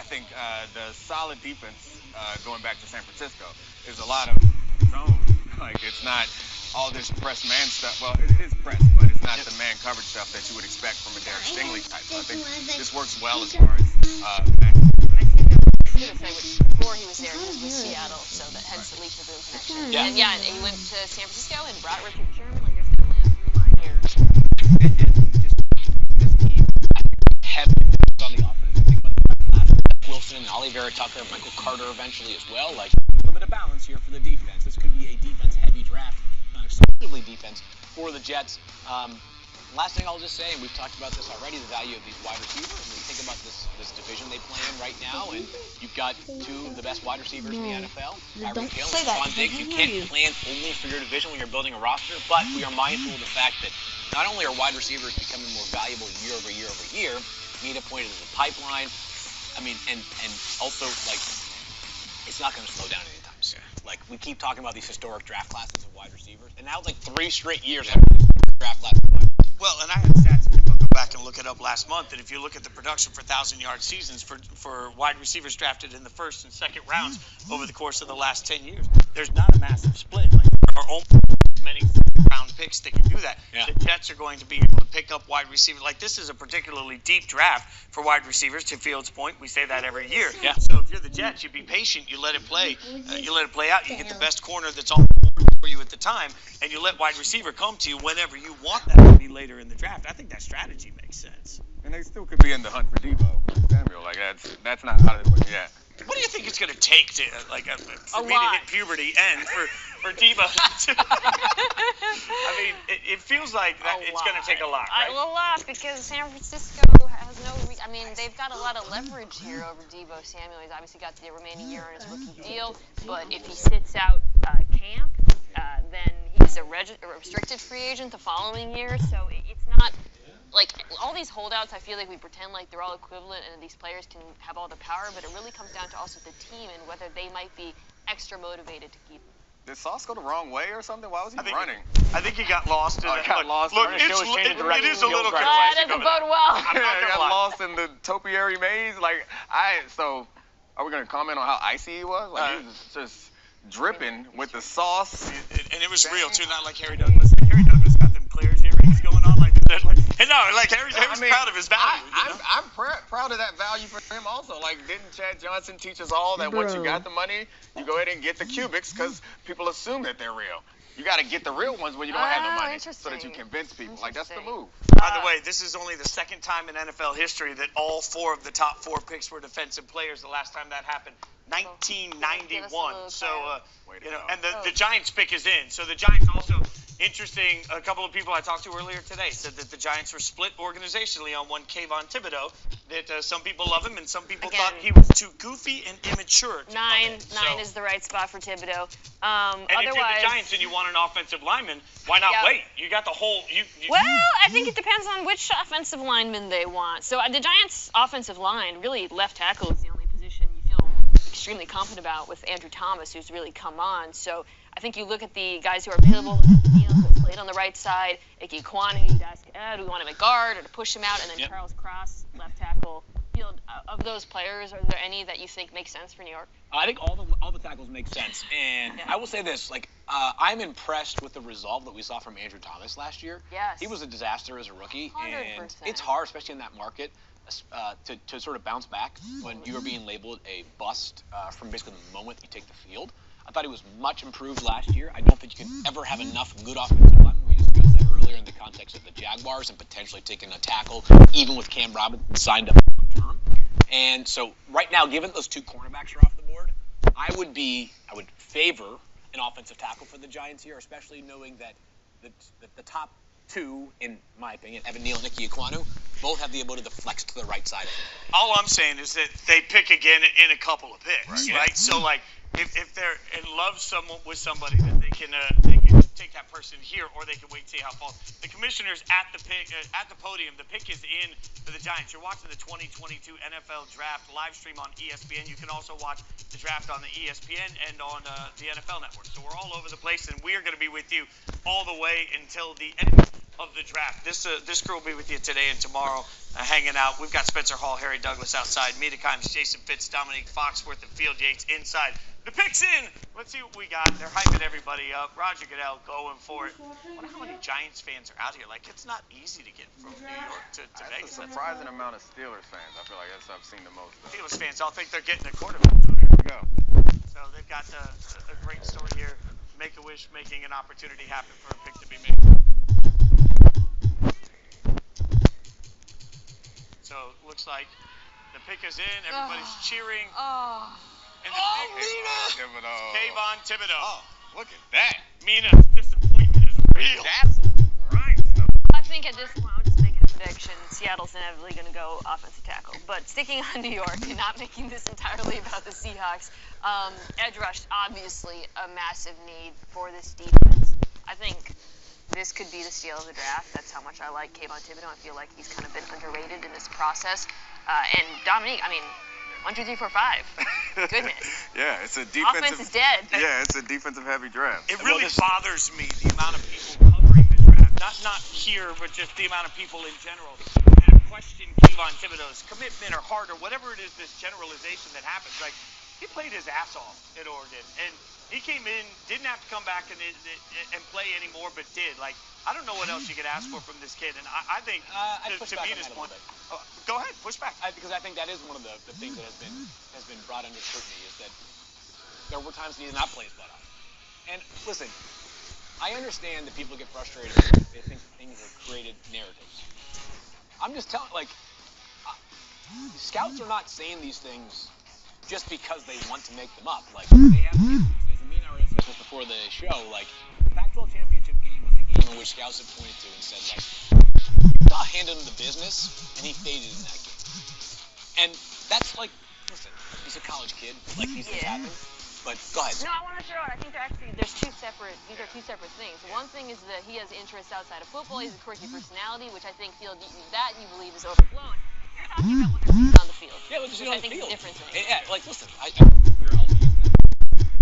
I think the solid defense, going back to San Francisco, is a lot of zone. Like, it's not all this press man stuff. Well, it is press, but it's not the man coverage stuff that you would expect from a Derek Stingley type. So I think this works well as far as before he was there, he was with Seattle, so that hence the Legion of Boom connection. And he went to San Francisco and brought Richard Sherman. Like, there's definitely a through line here. And just this team heavy on the offense. I think about Wilson and Ollie Vera Tucker, Michael Carter eventually as well. Like, a little bit of balance here for the defense. This could be a defense-heavy draft, not exclusively defense for the Jets. Last thing I'll just say, and we've talked about this already, the value of these wide receivers. When you think about this division they play in right now, and you've got 2 of the best wide receivers in the NFL, Tyreek Hill and Stephon Diggs. You can't plan only for your division when you're building a roster, but we are mindful of the fact that not only are wide receivers becoming more valuable year over year over year, Nita pointed to the pipeline. I mean, and also, like, it's not going to slow down anytime soon. Like, we keep talking about these historic draft classes of wide receivers, and now it's like 3 straight years after this draft class of wide receivers. Well, and I had stats, and go back and look it up last month, and if you look at the production for 1,000-yard seasons for wide receivers drafted in the first and second rounds over the course of the last 10 years, there's not a massive split. Like, there are almost as many round picks that can do that. Yeah. The Jets are going to be able to pick up wide receivers. Like, this is a particularly deep draft for wide receivers. To Fields' point, we say that every year. Yeah. So if you're the Jets, you be patient. You let it play. You let it play out. You get the best corner that's on the board for you at the time, and you let wide receiver come to you whenever you want that to be later in the draft. I think that strategy makes sense. And they still could be in the hunt for Debo Samuel. Like, that's not out of it yet. What do you think it's going to take to, like, for me to hit puberty and for Debo to, I mean, it feels like that it's going to take a lot, right? A lot, because San Francisco has I mean, they've got a lot of leverage here over Debo Samuel. He's obviously got the remaining year on his rookie deal, but if he sits out camp, then he's a restricted free agent the following year, so it's not... Like, all these holdouts, I feel like we pretend like they're all equivalent and these players can have all the power, but it really comes down to also the team and whether they might be extra motivated to keep him. Did Sauce go the wrong way or something? Why was he running? I think he got lost in it. Got lost. Look, it is a little crazy. That doesn't bode well. I got lost in the topiary maze. Like, so, are we going to comment on how icy he was? Like, he was just dripping with the sauce. And it was real, too, not like Harry Douglas. Like, Harry Douglas got them Claire's earrings going on like that. Like Harry's proud of his value. I'm proud of that value for him also. Like, didn't Chad Johnson teach us all that once you got the money, you go ahead and get the cubics because people assume that they're real. You got to get the real ones when you don't have the money so that you convince people. Like, that's the move. By the way, this is only the second time in NFL history that all 4 of the top 4 picks were defensive players. The last time that happened, 1991. So, and the Giants pick is in. So the Giants also... Interesting, a couple of people I talked to earlier today said that the Giants were split organizationally on one Kayvon Thibodeau, that some people love him and some people thought he was too goofy and immature. Nine is the right spot for Thibodeau. And if you're the Giants and you want an offensive lineman, why not wait? You got the whole... Well, I think it depends on which offensive lineman they want. So the Giants' offensive line, really left tackle is the only position you feel extremely confident about with Andrew Thomas, who's really come on. So I think you look at the guys who are available, Neal, who's played on the right side, Ike Ekwonu, you'd ask, do we want him at guard or to push him out, and then Charles Cross, left tackle. Field, of those players, are there any that you think make sense for New York? I think all the tackles make sense, and I will say this, like, I'm impressed with the resolve that we saw from Andrew Thomas last year. Yes. He was a disaster as a rookie, 100%. and it's hard, especially in that market, to sort of bounce back when you are being labeled a bust from basically the moment you take the field. I thought he was much improved last year. I don't think you can ever have enough good offensive linemen. We discussed that earlier in the context of the Jaguars and potentially taking a tackle, even with Cam Robinson signed up long term. And so right now, given those 2 cornerbacks are off the board, I would favor an offensive tackle for the Giants here, especially knowing that the top 2, in my opinion, Evan Neal and Ike Ekwonu, both have the ability to flex to the right side. All I'm saying is that they pick again in a couple of picks, right? So, like, if they're in love with somebody, then they can take that person here, or they can wait and see how it falls. The commissioner's at the podium. The pick is in for the Giants. You're watching the 2022 NFL Draft live stream on ESPN. You can also watch the draft on the ESPN and on the NFL Network. So we're all over the place, and we are going to be with you all the way until the end of the draft. This crew will be with you today and tomorrow, hanging out. We've got Spencer Hall, Harry Douglas outside, Mita Kimes, Jason Fitz, Dominique Foxworth, and Field Yates inside. The pick's in. Let's see what we got. They're hyping everybody up. Roger Goodell going for it. I wonder how many Giants fans are out here. Like, it's not easy to get from New York to Vegas. That's a surprising amount of Steelers fans. I feel like that's what I've seen the most of. Steelers fans all think they're getting a quarterback. Here we go. So they've got a great story here. Make-A-Wish making an opportunity happen for a pick to be made. So it looks like the pick is in. Everybody's cheering. And the pick is Kayvon Thibodeau. Oh, look at that. Mina's disappointment is real. That's rhinestone. I think at this point, I'm just making a prediction. Seattle's inevitably going to go offensive tackle. But sticking on New York and not making this entirely about the Seahawks, edge rush, obviously a massive need for this defense. I think this could be the steal of the draft. That's how much I like Kayvon Thibodeau. I feel like he's kind of been underrated in this process. And Dominique, I mean, 1, 2, 3, 4, 5. Goodness. Yeah, it's a defensive. Offense is dead. Yeah, it's a defensive heavy draft. It really bothers me, the amount of people covering the draft. Not here, but just the amount of people in general that question Kayvon Thibodeau's commitment or heart or whatever it is, this generalization that happens. Like, he played his ass off at Oregon, and he came in, didn't have to come back and play anymore, but did. Like, I don't know what else you could ask for from this kid, and I think to me this one. Go ahead, push back. Because I think that is one of the things that has been brought under scrutiny is that there were times he did not play his butt off. And listen, I understand that people get frustrated. They think things are created narratives. I'm just telling, like, scouts are not saying these things just because they want to make them up. Like, they have as Amin already said this before the show, like, the Pac-12 championship game was the game in which scouts had pointed to and said, like, God handed him the business, and he faded in that game. And that's like, listen, he's a college kid, like these things happen. But go ahead. No, I want to throw it. I think these are two separate things. One thing is that he has interests outside of football. He's a quirky personality, which I think you believe is overblown. You're talking about what they're doing on the field. Yeah, what they're doing on the field. I think is the difference. Yeah, like, listen, we're also using that.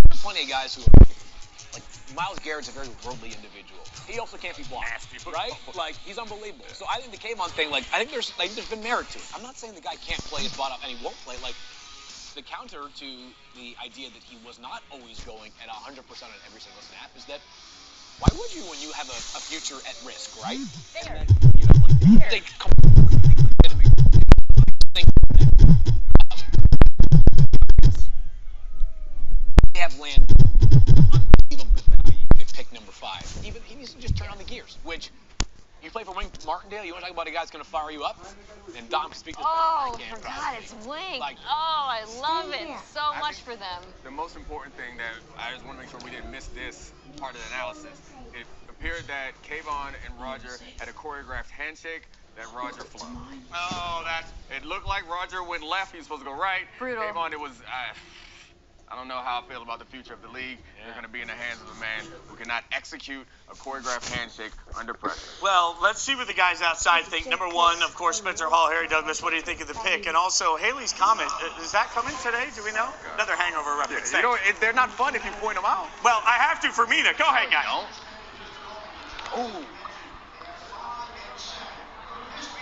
There's plenty of guys who are, like, Myles Garrett's a very worldly individual. He also can't be blocked, right? Like, he's unbelievable. So I think the Kayvon thing, like, I think there's been merit to it. I'm not saying the guy can't play his butt off and he won't play. Like, the counter to the idea that he was not always going at 100% on every single snap is that why would you when you have a future at risk, right? Fair. And then, you know, like, they have land unbelievable value at pick number 5. Even he needs to just turn on the gears, which you play for Wink Martindale, you want to talk about a guy that's going to fire you up? And Dom can speak to Oh, God, it's Wink. Like, I love it so much for them. The most important thing that I just want to make sure we didn't miss this part of the analysis. It appeared that Kayvon and Roger had a choreographed handshake that Roger flunked. Oh, It looked like Roger went left. He was supposed to go right. Brutal. Kayvon, it was. I don't know how I feel about the future of the league. They're going to be in the hands of a man who cannot execute a choreographed handshake under pressure. Well, let's see what the guys outside think. Number 1, of course, Spencer Hall, Harry Douglas. What do you think of the pick? And also, Haley's comment. Is that coming today? Do we know? Another hangover reference. You know, they're not fun if you point them out. Well, I have to for Mina. Go ahead, guys. Oh.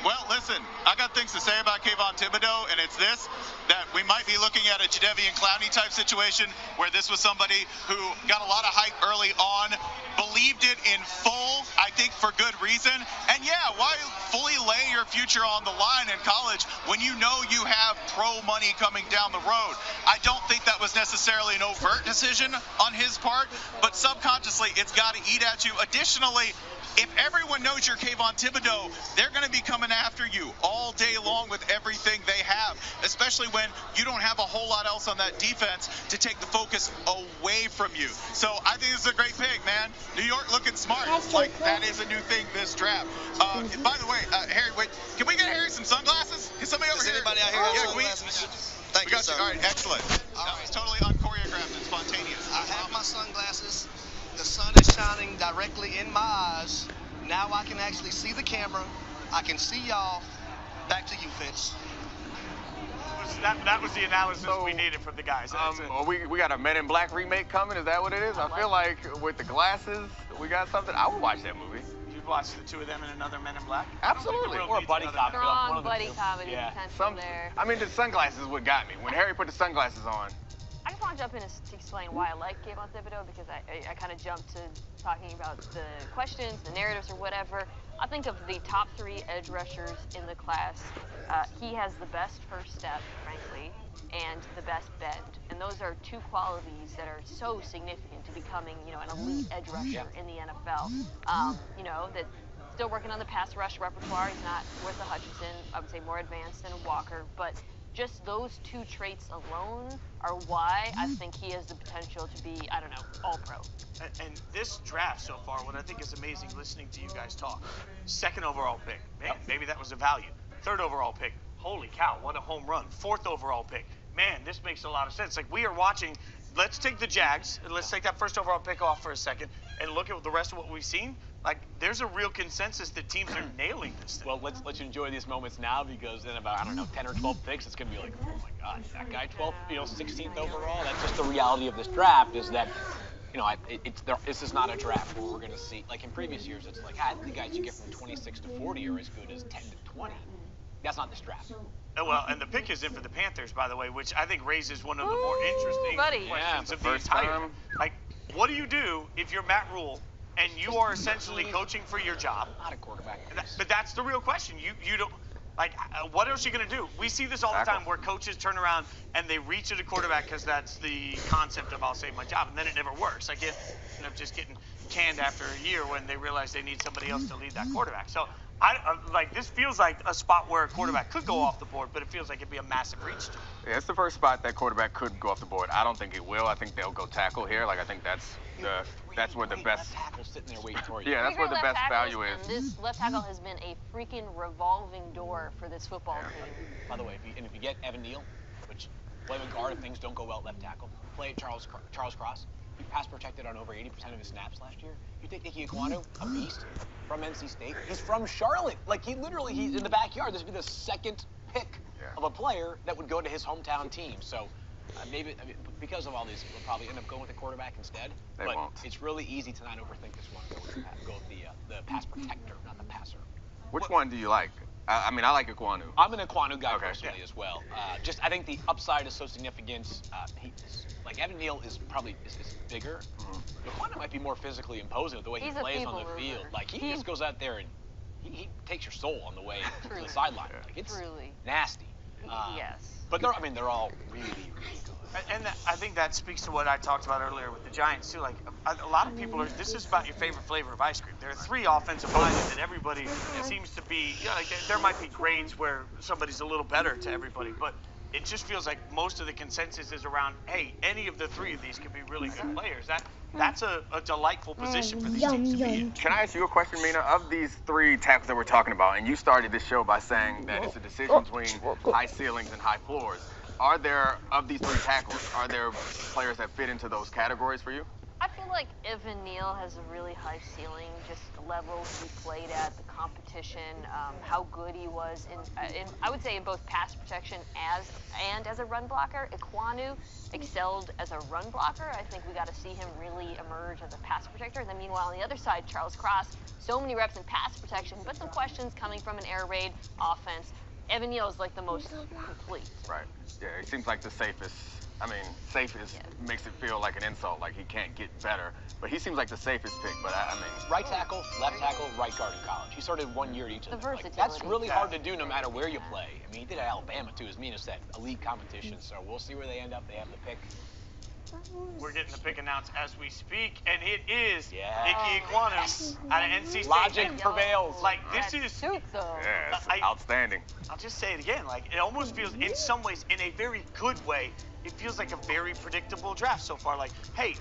Well, listen, I got things to say about Kayvon Thibodeau, and it's this, that we might be looking at a Jadeveon Clowney type situation where this was somebody who got a lot of hype early on, believed it in full, I think for good reason. And yeah, why fully lay your future on the line in college when you know you have pro money coming down the road? I don't think that was necessarily an overt decision on his part, but subconsciously it's got to eat at you. Additionally, if everyone knows you're Kayvon Thibodeau, they're going to be coming after you all day long with everything they have, especially when you don't have a whole lot else on that defense to take the focus away from you. So I think this is a great pick, man. New York looking smart. Like, that is a new thing this draft. By the way, Harry, wait, can we get Harry some sunglasses? Can somebody over here? Anybody out here Yeah, have sunglasses? Thank we you, got sir. All right, excellent. That was totally unchoreographed and spontaneous. I have my sunglasses. The sun is shining directly in my eyes. Now I can actually see the camera. I can see y'all. Back to you, Vince. That was the analysis we needed from the guys. We got a Men in Black remake coming. Is that what it is? I feel like with the glasses, we got something. I would watch that movie. You'd watch the two of them in another Men in Black? Absolutely. Or a buddy cop. Strong buddy comedy potential there. I mean, the sunglasses is what got me. When Harry put the sunglasses on. I just want to jump in to explain why I like Kayvon Thibodeau, because I kind of jumped to talking about the questions, the narratives, or whatever. I think of the top 3 edge rushers in the class, he has the best first step, frankly, and the best bend. And those are 2 qualities that are so significant to becoming, an elite edge rusher in the NFL. That still working on the pass rush repertoire. He's not worth a Hutchinson. I would say more advanced than a Walker, but just those 2 traits alone are why I think he has the potential to be, all-pro. And this draft so far, what I think is amazing listening to you guys talk, 2nd overall pick, man, maybe that was a value. 3rd overall pick, holy cow, what a home run. 4th overall pick, man, this makes a lot of sense. Like, we are watching, let's take the Jags, and let's take that 1st overall pick off for a second, and look at the rest of what we've seen. like there's a real consensus that teams are nailing this thing. Well, let's enjoy these moments now, because in about, I don't know, 10 or 12 picks, it's going to be like, oh my God, that guy 12th, 16th overall. That's just the reality of this draft, is that, this is not a draft where we're going to see, like in previous years, it's like, the guys you get from 26 to 40 are as good as 10 to 20. That's not this draft. Well, and the pick is in for the Panthers, by the way, which I think raises one of the more interesting questions of the entire. Like, what do you do if you're Matt Rule and you are essentially coaching for your job? Not a quarterback. But that's the real question. You don't. Like, what else are you going to do? We see this all the time where coaches turn around and they reach at a quarterback because that's the concept of I'll save my job, and then it never works. Like, you end up just getting canned after a year when they realize they need somebody else to lead that quarterback. So, this feels like a spot where a quarterback could go off the board, but it feels like it'd be a massive reach. Yeah, it's the first spot that quarterback could go off the board. I don't think it will. I think they'll go tackle here. Like, I think that's where the best tackle sitting there waiting for you. Yeah, that's where the best value is. This left tackle has been a freaking revolving door for this football team. By the way, if you get Evan Neal, which play with guard if things don't go well at left tackle, play Charles Cross. He pass protected on over 80% of his snaps last year. You take Ike Ekwonu, a beast from NC State. He's from Charlotte. Like, he's in the backyard. This would be the second pick of a player that would go to his hometown team. So because of all these, we'll probably end up going with the quarterback instead. They won't. It's really easy to not overthink this one. Go with the pass protector, not the passer. Which one do you like? I like Ekwonu. I'm an Ekwonu guy personally as well. I think the upside is so significant. Evan Neal is probably is bigger. Ekwonu might be more physically imposing with the way he plays on the field. Like, he just goes out there and he takes your soul on the way to the sideline. Like, it's nasty. Yes. But they're all really, really good. And I think that speaks to what I talked about earlier with the Giants too. Like, a lot of people this is about your favorite flavor of ice cream. There are 3 offensive linemen that everybody seems to be. There might be grades where somebody's a little better to everybody, but it just feels like most of the consensus is around, hey, any of the 3 of these could be really good players. That's a delightful position for these teams to be in. Can I ask you a question, Mina? Of these 3 tackles that we're talking about, and you started this show by saying that it's a decision between high ceilings and high floors. Are there, of these 3 tackles, are there players that fit into those categories for you? I feel like Evan Neal has a really high ceiling, just the levels he played at, the competition, how good he was in I would say in both pass protection and as a run blocker. Ekwonu excelled as a run blocker. I think we got to see him really emerge as a pass protector. And then meanwhile on the other side, Charles Cross, so many reps in pass protection, but some questions coming from an air raid offense. Evan Neal is like the most complete. Right. Yeah, he seems like the safest. Safest makes it feel like an insult, like he can't get better. But he seems like the safest pick. But right tackle, left tackle, right guard in college. He started 1 year at each of them. That's really hard to do no matter where you play. He did at Alabama too, as Mina said, elite competition. So we'll see where they end up. They have the pick. We're getting the pick announced as we speak, and it is Ike Ekwonu out of NC State. Logic prevails. Like, this is outstanding. I'll just say it again. Like, it almost feels, in some ways, in a very good way, it feels like a very predictable draft so far. Like, hey,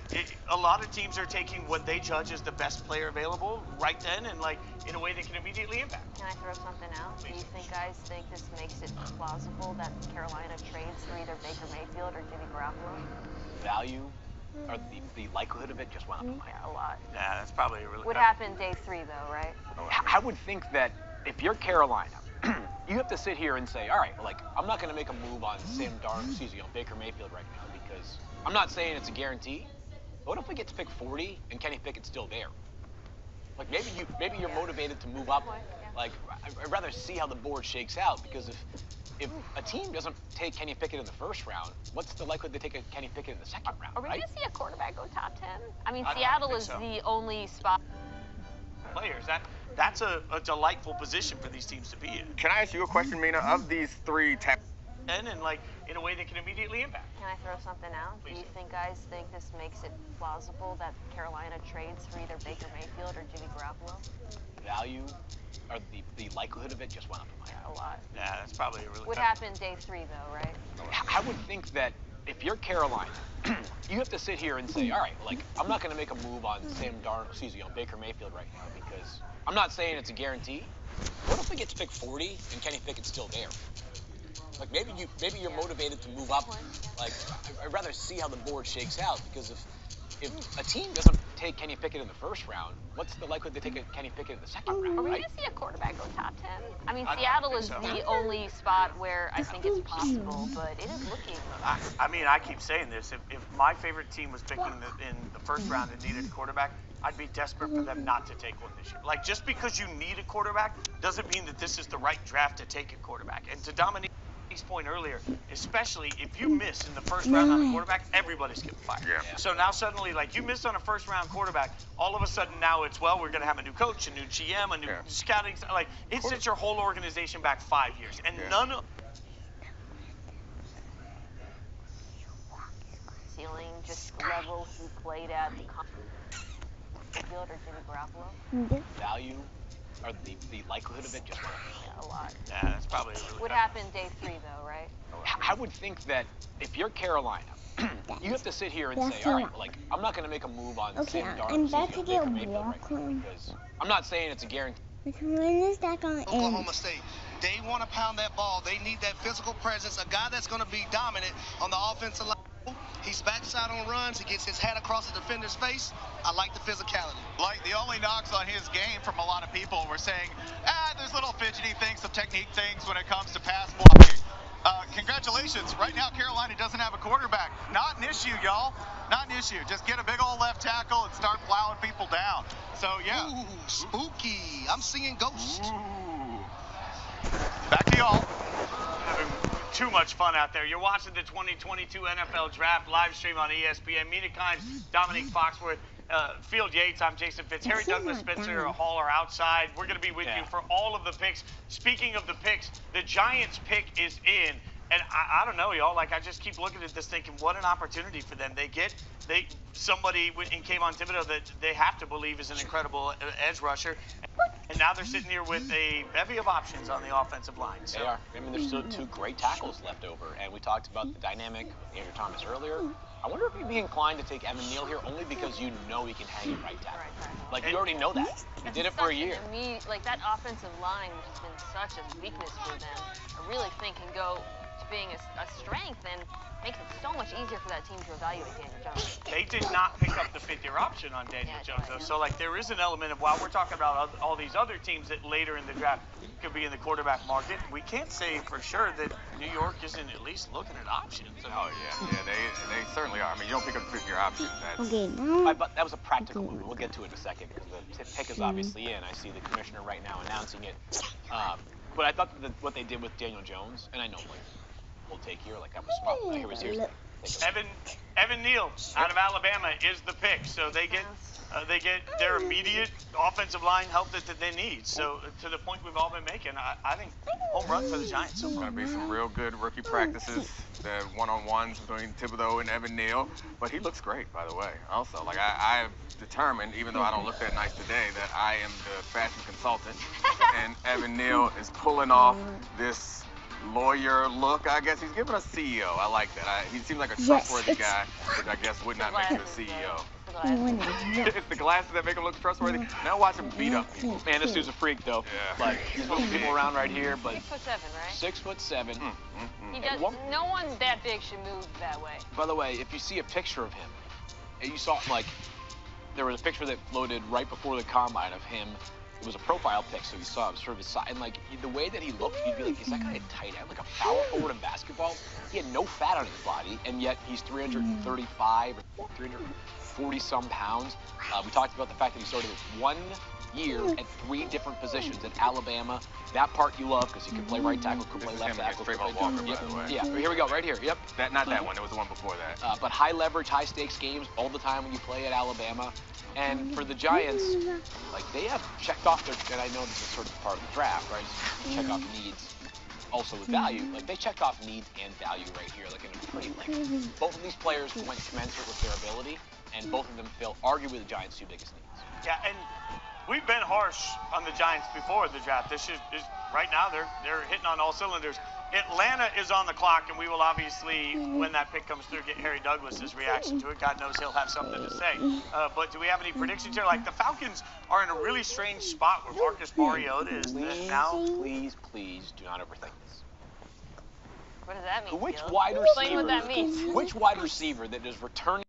a lot of teams are taking what they judge as the best player available right then, and like in a way they can immediately impact. Can I throw something out? Do you guys think this makes it plausible that Carolina trades for either Baker Mayfield or Jimmy Garoppolo? Value, or the likelihood of it just went up in my head. A lot. Yeah, that's probably really. Would happen day 3 though, right? I would think that if you're Carolina, you have to sit here and say, all right, I'm not going to make a move on Baker Mayfield right now, because I'm not saying it's a guarantee. But what if we get to pick 40 and Kenny Pickett's still there? Like, maybe you're motivated to move up. Like, I'd rather see how the board shakes out, because if a team doesn't take Kenny Pickett in the first round, what's the likelihood they take a Kenny Pickett in the second round? Are we going to see a quarterback go top 10? I mean, Seattle is the only spot. Players, that's a delightful position for these teams to be in. Can I ask you a question, Mina? Of these 3 tackles, and like in a way they can immediately impact. Can I throw something out? Please. Do you guys think this makes it plausible that Carolina trades for either Baker Mayfield or Jimmy Garoppolo? Value, or the likelihood of it just went up in my head. A lot. Yeah, that's probably a really. Would happen day 3 though, right? I would think that if you're Carolina, you have to sit here and say, all right, I'm not going to make a move on Baker Mayfield right now, because I'm not saying it's a guarantee. What if we get to pick 40 and Kenny Pickett's still there? Like, maybe you're motivated to move up. Like, I'd rather see how the board shakes out, because if a team doesn't take Kenny Pickett in the first round, what's the likelihood they take Kenny Pickett in the second round? Are we right? going to see a quarterback go top 10? I mean, Seattle is the only spot where I think it's possible, but it is looking. I mean, I keep saying this. If my favorite team was picking in the first round and needed a quarterback, I'd be desperate for them not to take one this year. Like, just because you need a quarterback doesn't mean that this is the right draft to take a quarterback. And to Dominique's point earlier, especially if you miss in the first round on a quarterback, everybody's getting fired. Yeah. So now suddenly, like, you missed on a first round quarterback, all of a sudden now it's, well, we're going to have a new coach, a new GM, a new scouting. Like, it sets your whole organization back 5 years. And none of ceiling, just level he played at the field or Jimmy Garoppolo. Value, or the likelihood of it just went up. Yeah, a lot. Yeah, that's probably Would happen day 3 though, right? I would think that if you're Carolina, you have to sit here and say, all right, like, I'm not going to make a move on Sam Darnold. I'm about to get walking. Because I'm not saying it's a guarantee. When is that going to end? Oklahoma State. They want to pound that ball. They need that physical presence, a guy that's going to be dominant on the offensive line. He's backside on runs. He gets his hat across the defender's face. I like the physicality. Like, the only knocks on his game from a lot of people were saying, there's little fidgety things, some technique things when it comes to pass blocking. Congratulations. Right now, Carolina doesn't have a quarterback. Not an issue, y'all. Not an issue. Just get a big old left tackle and start plowing people down. So, yeah. Ooh, spooky. I'm seeing ghosts. Ooh. Back to y'all. Having too much fun out there. You're watching the 2022 NFL Draft live stream on ESPN. Mina Kimes, Dominique Foxworth, Field Yates. I'm Jason Fitz. Harry Douglas, Spencer Hall are outside. We're going to be with you for all of the picks. Speaking of the picks, the Giants pick is in. And I don't know, y'all. Like, I just keep looking at this thinking, what an opportunity for them. They get somebody in Kayvon Thibodeau that they have to believe is an incredible edge rusher. And now they're sitting here with a bevy of options on the offensive line. So. They are. I mean, there's still 2 great tackles left over. And we talked about the dynamic with Andrew Thomas earlier. I wonder if you'd be inclined to take Evan Neal here only because you know he can hang at right tackle. Like, you already know that. You did it for a year. Like, that offensive line, which has been such a weakness for them, I really think can go to being a strength and makes it so much easier for that team to evaluate Daniel Jones. They did not pick up the 5th-year option on Daniel Jones, though. So, like, there is an element of, while we're talking about all these other teams that later in the draft could be in the quarterback market, we can't say for sure that New York isn't at least looking at options. Oh, yeah, they certainly are. I mean, you don't pick up the 5th-year option. But that was a practical move. We'll get to it in a second because the pick is obviously in. I see the commissioner right now announcing it. But I thought that what they did with Daniel Jones, and I know, like, we'll take here, like, I was smart. Here's Evan Neal out of Alabama is the pick. So they get their immediate offensive line help that they need. So to the point we've all been making, I think home run for the Giants. There's going to be some real good rookie practices, the one-on-ones between Thibodeau and Evan Neal. But he looks great, by the way. Also, like, I've determined, even though I don't look that nice today, that I am the fashion consultant. And Evan Neal is pulling off this lawyer look. I guess he's giving us CEO. I like that. He seems like a trustworthy guy, which I guess would not make you a CEO. It's the glasses that make him look trustworthy. Now watch him beat up people. Man, this dude's a freak, though. Yeah. Like, he's moving people around right here, but 6'7", right? 6'7". He does. No one that big should move that way. By the way, if you see a picture of him, and you saw, like, there was a picture that floated right before the combine of him. It was a profile pic, so you saw him sort of his side, and like the way that he looked, you'd be like, is that guy a tight end, like a power forward in basketball? He had no fat on his body, and yet he's 335 or 340 some pounds. We talked about the fact that he started with 1 year at 3 different positions at Alabama. That part you love because he can play right tackle, could play left tackle. Walker, by the way. Yeah, here we go, right here. Yep. Not that one. It was the one before that. But high leverage, high stakes games all the time when you play at Alabama. And for the Giants, like, they have checked off their, and I know this is sort of part of the draft, right? Check off needs also with value. Like, they checked off needs and value right here, like, in a pretty, like, both of these players went commensurate with their ability, and both of them fill arguably the Giants' 2 biggest needs. Yeah, and we've been harsh on the Giants before the draft. This is right now they're hitting on all cylinders. Atlanta is on the clock, and we will obviously, when that pick comes through, get Harry Douglas's reaction to it. God knows he'll have something to say. But do we have any predictions here? Like, the Falcons are in a really strange spot where Marcus Mariota is now. Please do not overthink this. What does that mean? Which Phil? wide receiver? Explain what that means. Which wide receiver that is returning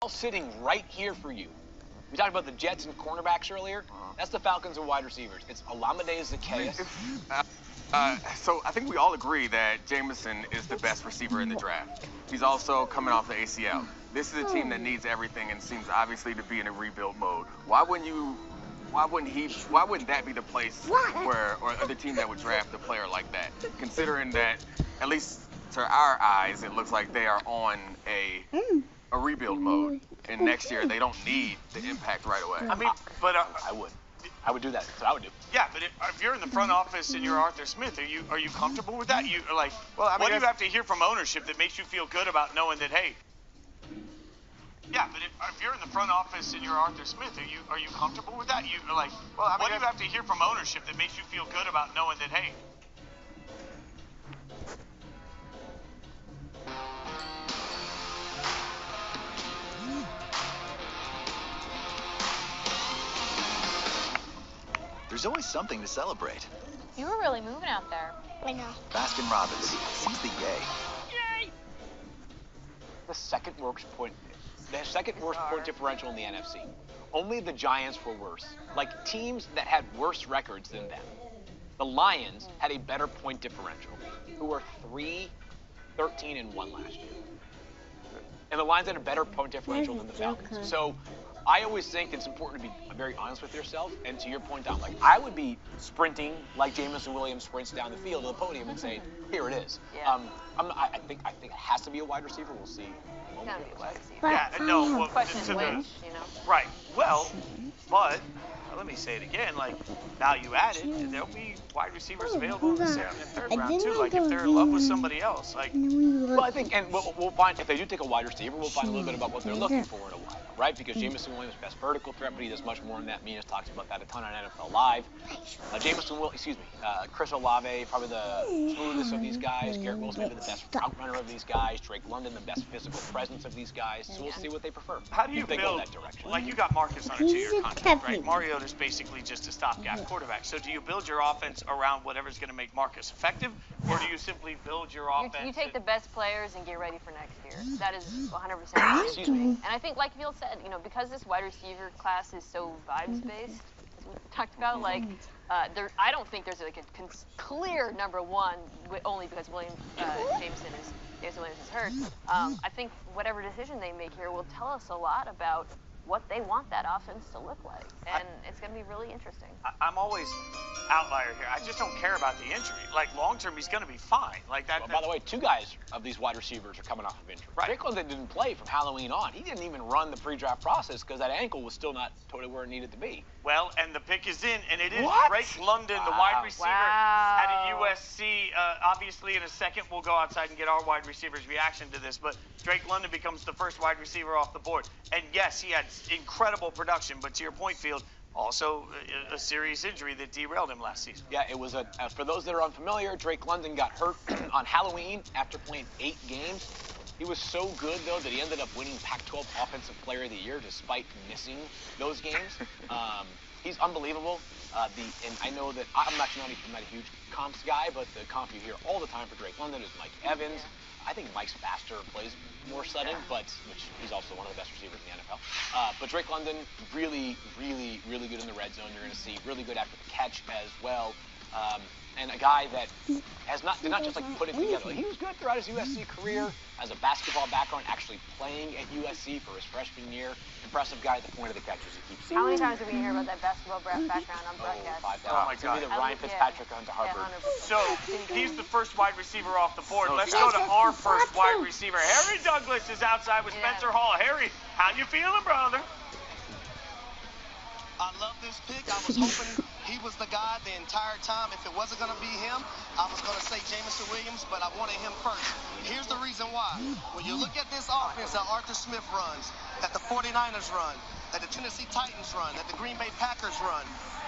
sitting right here for you. We talked about the Jets and cornerbacks earlier. That's the Falcons and wide receivers. It's Olamide Zaccheaus. So I think we all agree that Jameson is the best receiver in the draft. He's also coming off the ACL. This is a team that needs everything and seems obviously to be in a rebuild mode. Why wouldn't that be the place where, or the team that would draft a player like that? Considering that, at least to our eyes, it looks like they are on a rebuild mode. And next year, they don't need the impact right away. I mean, but I would do that. That's what I would do. Yeah, but if you're in the front office and you're Arthur Smith, are you comfortable with that? You are like, well, I mean, what do you have to hear from ownership that makes you feel good about knowing that, hey? Yeah, but if you're in the front office and you're Arthur Smith, are you comfortable with that? You are like, well, I mean, what do you have to hear from ownership that makes you feel good about knowing that, hey? There's always something to celebrate. You were really moving out there. I know. Baskin Robbins, seize the yay. Yay! The second worst point differential in the NFC. Only the Giants were worse. Like teams that had worse records than them. The Lions had a better point differential, who were 3-13-1 last year. And the Lions had a better point differential than the Falcons. So I always think it's important to be very honest with yourself. And to your point, Dom, like I would be sprinting like Jameson Williams sprints down the field to the podium and saying, "Here it is." Yeah. I think it has to be a wide receiver. We'll see. It's gotta be a wide receiver. Yeah, no. Well, Question is which, you know. Right. Well, but let me say it again. Like value added, there'll be wide receivers available in the second and third round too. Like if they're in love with somebody else, like. Well, I think, and we'll find if they do take a wide receiver, we'll find a little bit about what they're looking for in a while, right? Because Jameson Williams' best vertical threat, but he does much more than that. Minas talks about that a ton on NFL Live. Chris Olave, probably the smoothest of these guys. Garrett Wilson, maybe the best route runner of these guys. Drake London, the best physical presence of these guys. So we'll see what they prefer. How do you think build that direction? Like you got Marcus on a 2-year contract, right? Mariota's basically just a stopgap quarterback. So do you build your offense around whatever's going to make Marcus effective, or do you simply build your offense? You take the best players and get ready for next year. That is 100%. Excuse me. And I think, like Field said, because this wide receiver class is so vibes-based, as we talked about, like, I don't think there's like a clear number one, only because Jameson Williams is hurt. I think whatever decision they make here will tell us a lot about what they want that offense to look like, and it's going to be really interesting. I'm always outlier here. I just don't care about the injury. Like long term, he's going to be fine. Like that. Well, by the way, 2 guys of these wide receivers are coming off of injury. Right. Drake London didn't play from Halloween on. He didn't even run the pre-draft process because that ankle was still not totally where it needed to be. Well, and the pick is in, and it is What? Drake London, the wide receiver out of USC. Obviously, in a second, we'll go outside and get our wide receiver's reaction to this. But Drake London becomes the first wide receiver off the board. And yes, he had incredible production. But to your point, Field, also a serious injury that derailed him last season. Yeah, it was for those that are unfamiliar, Drake London got hurt on Halloween after playing 8 games. He was so good, though, that he ended up winning Pac-12 Offensive Player of the Year despite missing those games. He's unbelievable. And I know that I'm not a huge comps guy, but the comp you hear all the time for Drake London is Mike Evans. I think Mike's faster, plays more sudden, which he's also one of the best receivers in the NFL. But Drake London, really, really, really good in the red zone. You're going to see really good after the catch as well. And a guy that did not just like put it together. He was good throughout his USC career, has a basketball background, actually playing at USC for his freshman year. Impressive guy at the point of the catches. He keeps. How many times did we hear about that basketball background on broadcast? 5,000. Oh my God. It's the Ryan Fitzpatrick onto Harvard. So he's the first wide receiver off the board. Let's go to our first wide receiver. Harry Douglas is outside with Spencer Hall. Harry, how you feeling, brother? I love this pick. I was hoping he was the guy the entire time. If it wasn't going to be him, I was going to say Jameson Williams, but I wanted him first. Here's the reason why. When you look at this offense that Arthur Smith runs, that the 49ers run, that the Tennessee Titans run, that the Green Bay Packers run,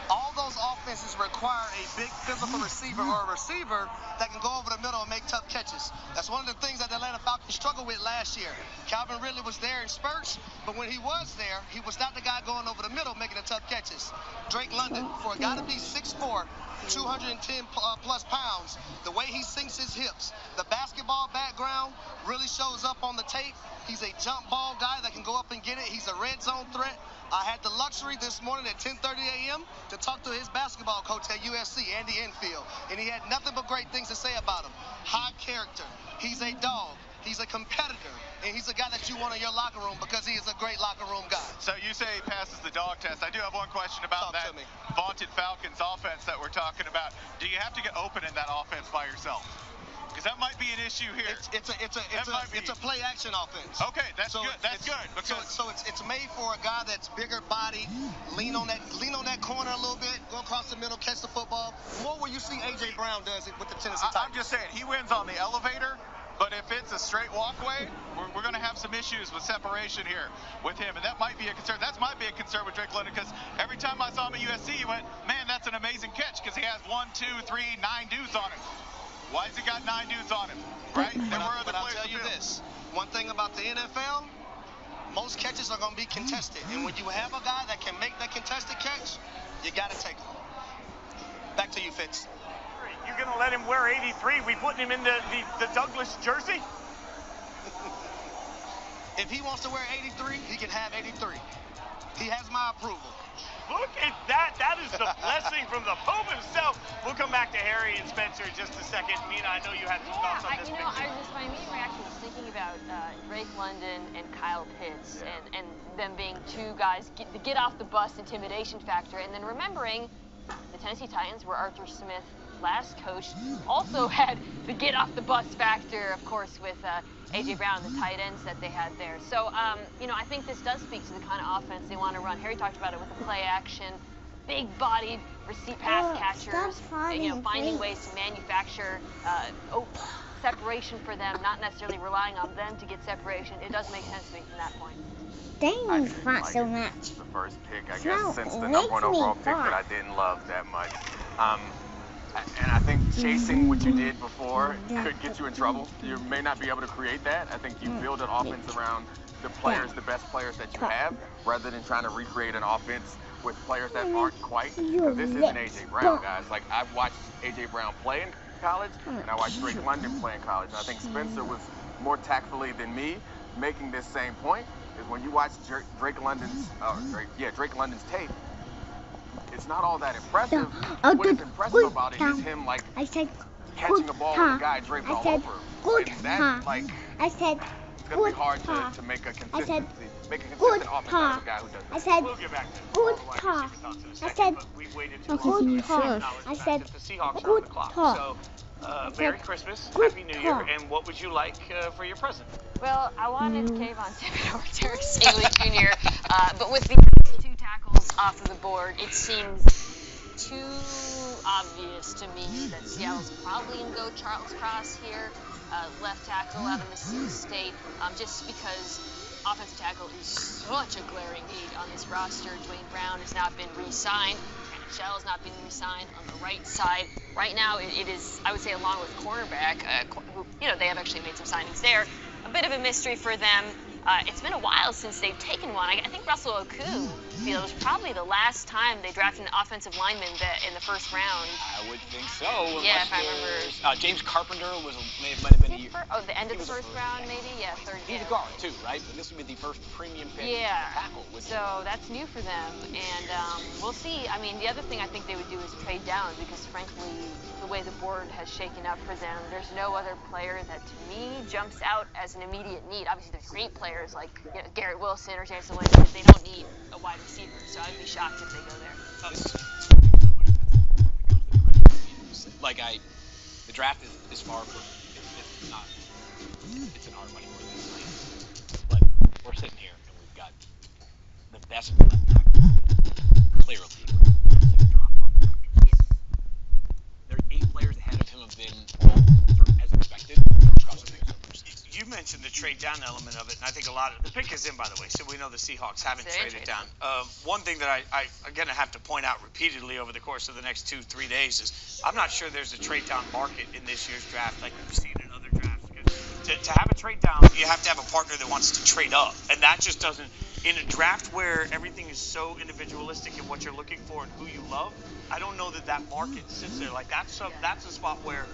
all those offenses require a big physical receiver or a receiver that can go over the middle and make tough catches. That's one of the things that the Atlanta Falcons struggled with last year. Calvin Ridley was there in spurts, but when he was there, he was not the guy going over the middle making the tough catches. Drake London, for a guy to be 6'4", 210 plus pounds. The way he sinks his hips, the basketball background really shows up on the tape. He's a jump ball guy that can go up and get it. He's a red zone threat. I had the luxury this morning at 10:30 a.m. to talk to his basketball coach at USC, Andy Enfield, and he had nothing but great things to say about him. High character. He's a dog. He's a competitor, and he's a guy that you want in your locker room because he is a great locker room guy. So you say he passes the dog test. I do have one question about that vaunted Falcons offense that we're talking about. Do you have to get open in that offense by yourself? Because that might be an issue here. It's a play action offense. Okay, that's good. That's good. Because it's made for a guy that's bigger body, lean on that corner a little bit, go across the middle, catch the football. More where you see AJ Brown does it with the Tennessee Titans. I'm just saying he wins on the elevator. But if it's a straight walkway, we're going to have some issues with separation here with him, and that might be a concern. That might be a concern with Drake London, because every time I saw him at USC, he went, man, that's an amazing catch, because he has 1, 2, 3, 9 dudes on him. Why has he got 9 dudes on him, right? But I'll tell you this. One thing about the NFL, most catches are going to be contested, and when you have a guy that can make that contested catch, you got to take him. Back to you, Fitz. You're going to let him wear 83? We putting him in the Douglas jersey? If he wants to wear 83, he can have 83. He has my approval. Look at that. That is the blessing from the Pope himself. We'll come back to Harry and Spencer in just a second. Mina, I know you had some thoughts on this picture. My immediate reaction was thinking about Drake London and Kyle Pitts and them being two guys, the get off the bus intimidation factor, and then remembering the Tennessee Titans, where Arthur Smith last coach, also had the get off the bus factor, of course, with A.J. Brown, the tight ends that they had there. So, I think this does speak to the kind of offense they want to run. Harry talked about it with the play action, big-bodied pass catchers, finding ways to manufacture separation for them, not necessarily relying on them to get separation. It does make sense to me from that point. Dang, fought so much. The first pick, I guess, since the number 1 overall pick that I didn't love that much. And I think chasing what you did before could get you in trouble. You may not be able to create that. I think you build an offense around the players, the best players that you have, rather than trying to recreate an offense with players that aren't quite. Because this isn't A.J. Brown, guys. Like, I've watched A.J. Brown play in college, and I watched Drake London play in college. And I think Spencer was more tactfully than me making this same point. Is when you watch Drake London's tape, it's not all that impressive. What is impressive about it is him catching a ball with a guy draped all over him. And that, it's gonna be hard to make a consistent offense out of a guy who does that. We'll get back to good talk. I said We waited good talk. I said the Seahawks are on the clock. So, Merry Christmas, Happy New Year, and what would you like for your present? Well, I wanted Kayvon Thibodeaux or Derek Stingley Jr., but with the 2 tackles off of the board, it seems too obvious to me that Seattle's probably going to go Charles Cross here, left tackle out of Mississippi State, just because offensive tackle is such a glaring need on this roster. Dwayne Brown has not been re-signed. Shell has not been re-signed on the right side. Right now, it is, I would say, along with cornerback, who, they have actually made some signings there, a bit of a mystery for them. It's been a while since they've taken one. I think Russell Okung was probably the last time they drafted an offensive lineman in the first round. I would think so. Yeah, if I remember. James Carpenter might have been a year. The end of the first round, maybe? Yeah, third. He's a guard, too, right? But this would be the first premium pick tackle. So that's new for them. And we'll see. I mean, the other thing I think they would do is trade down because, frankly, the way the board has shaken up for them, there's no other player that, to me, jumps out as an immediate need. Obviously, there's great players like Garrett Wilson or Jason Witten. They don't need a wide receiver, so I'd be shocked if they go there. The draft is far from, it's not, it's an art money more than science. But we're sitting here and we've got the best left tackle clearly. There are 8 players ahead of him have been sort of as expected. You mentioned the trade down element of it, and I think a lot of the pick is in, by the way, so we know the Seahawks haven't traded down. One thing that I again have to point out repeatedly over the course of the next 2-3 days is I'm not sure there's a trade down market in this year's draft like we've seen in other drafts. To have a trade down, you have to have a partner that wants to trade up, and that just doesn't in a draft where everything is so individualistic in what you're looking for and who you love, I don't know that market sits there. Like that's a spot where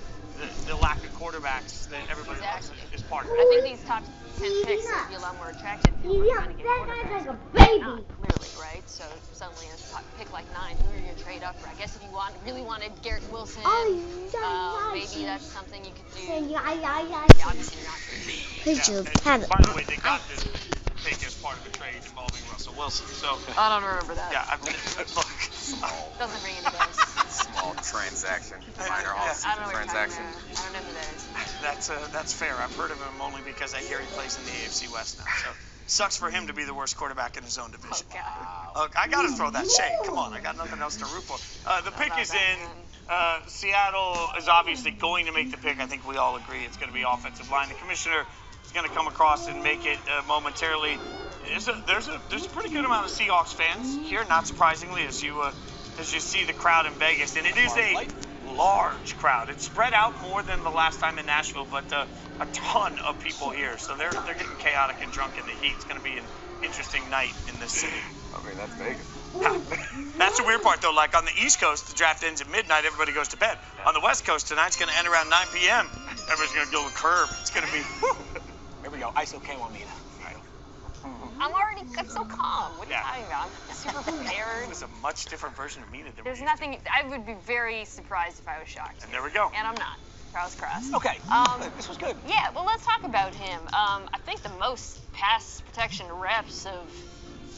the lack of quarterbacks that everybody loves is part of it. I think these top 10 picks would be a lot more attractive if you were trying to get quarterbacks. Like a baby. Not, clearly, right? So suddenly a pick like 9, who are you going to trade up for? I guess if you really wanted Garrett Wilson, maybe that's something you could do. Obviously, you're not. By the way, they got this pick as part of a trade involving Russell Wilson. So I don't remember that. Yeah, look. Doesn't ring any bells. Small transaction, minor off-season transaction. I don't know who that is. That's fair. I've heard of him only because I hear he plays in the AFC West now. So sucks for him to be the worst quarterback in his own division. Look, I got to throw that shade. Come on, I got nothing else to root for. The pick is in. Seattle is obviously going to make the pick. I think we all agree it's going to be offensive line. The commissioner is going to come across and make it momentarily. There's a pretty good amount of Seahawks fans here, not surprisingly, as you see the crowd in Vegas, and it is a large crowd. It's spread out more than the last time in Nashville, but a ton of people here, so they're getting chaotic and drunk in the heat. It's going to be an interesting night in this city. I mean, that's Vegas. That's the weird part, though. Like on the East Coast, the draft ends at midnight. Everybody goes to bed. On the West Coast, tonight's going to end around 9 p.m. Everybody's going to go to curb. It's going to be. Here we go. ISO came on me now. I'm so calm. What are you talking about? I'm super prepared. This is a much different version of Mina than There's nothing. I would be very surprised if I was shocked. And there we go. And I'm not. Charles Cross. Okay. This was good. Yeah. Well, let's talk about him. I think the most pass protection reps of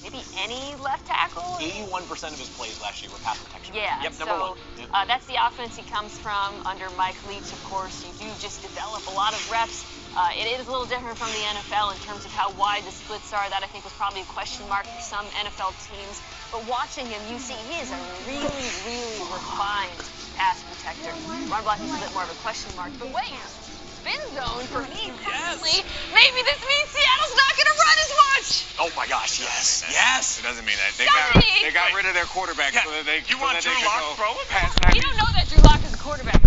maybe any left tackle. 81% of his plays last year were pass protection. Yeah. Yep. So Number 1. that's the offense he comes from under Mike Leach. Of course, you do just develop a lot of reps. It is a little different from the NFL in terms of how wide the splits are. That, I think, was probably a question mark for some NFL teams. But watching him, you see he is a really, really refined pass protector. Run blocking is a bit more of a question mark. But wait, spin zone for me personally, maybe this means Seattle's not going to run as much. Oh, my gosh, yes. Yes. It doesn't mean that. They got rid of their quarterback so that they You want Drew Lock throwing? You don't know that Drew Lock is a quarterback.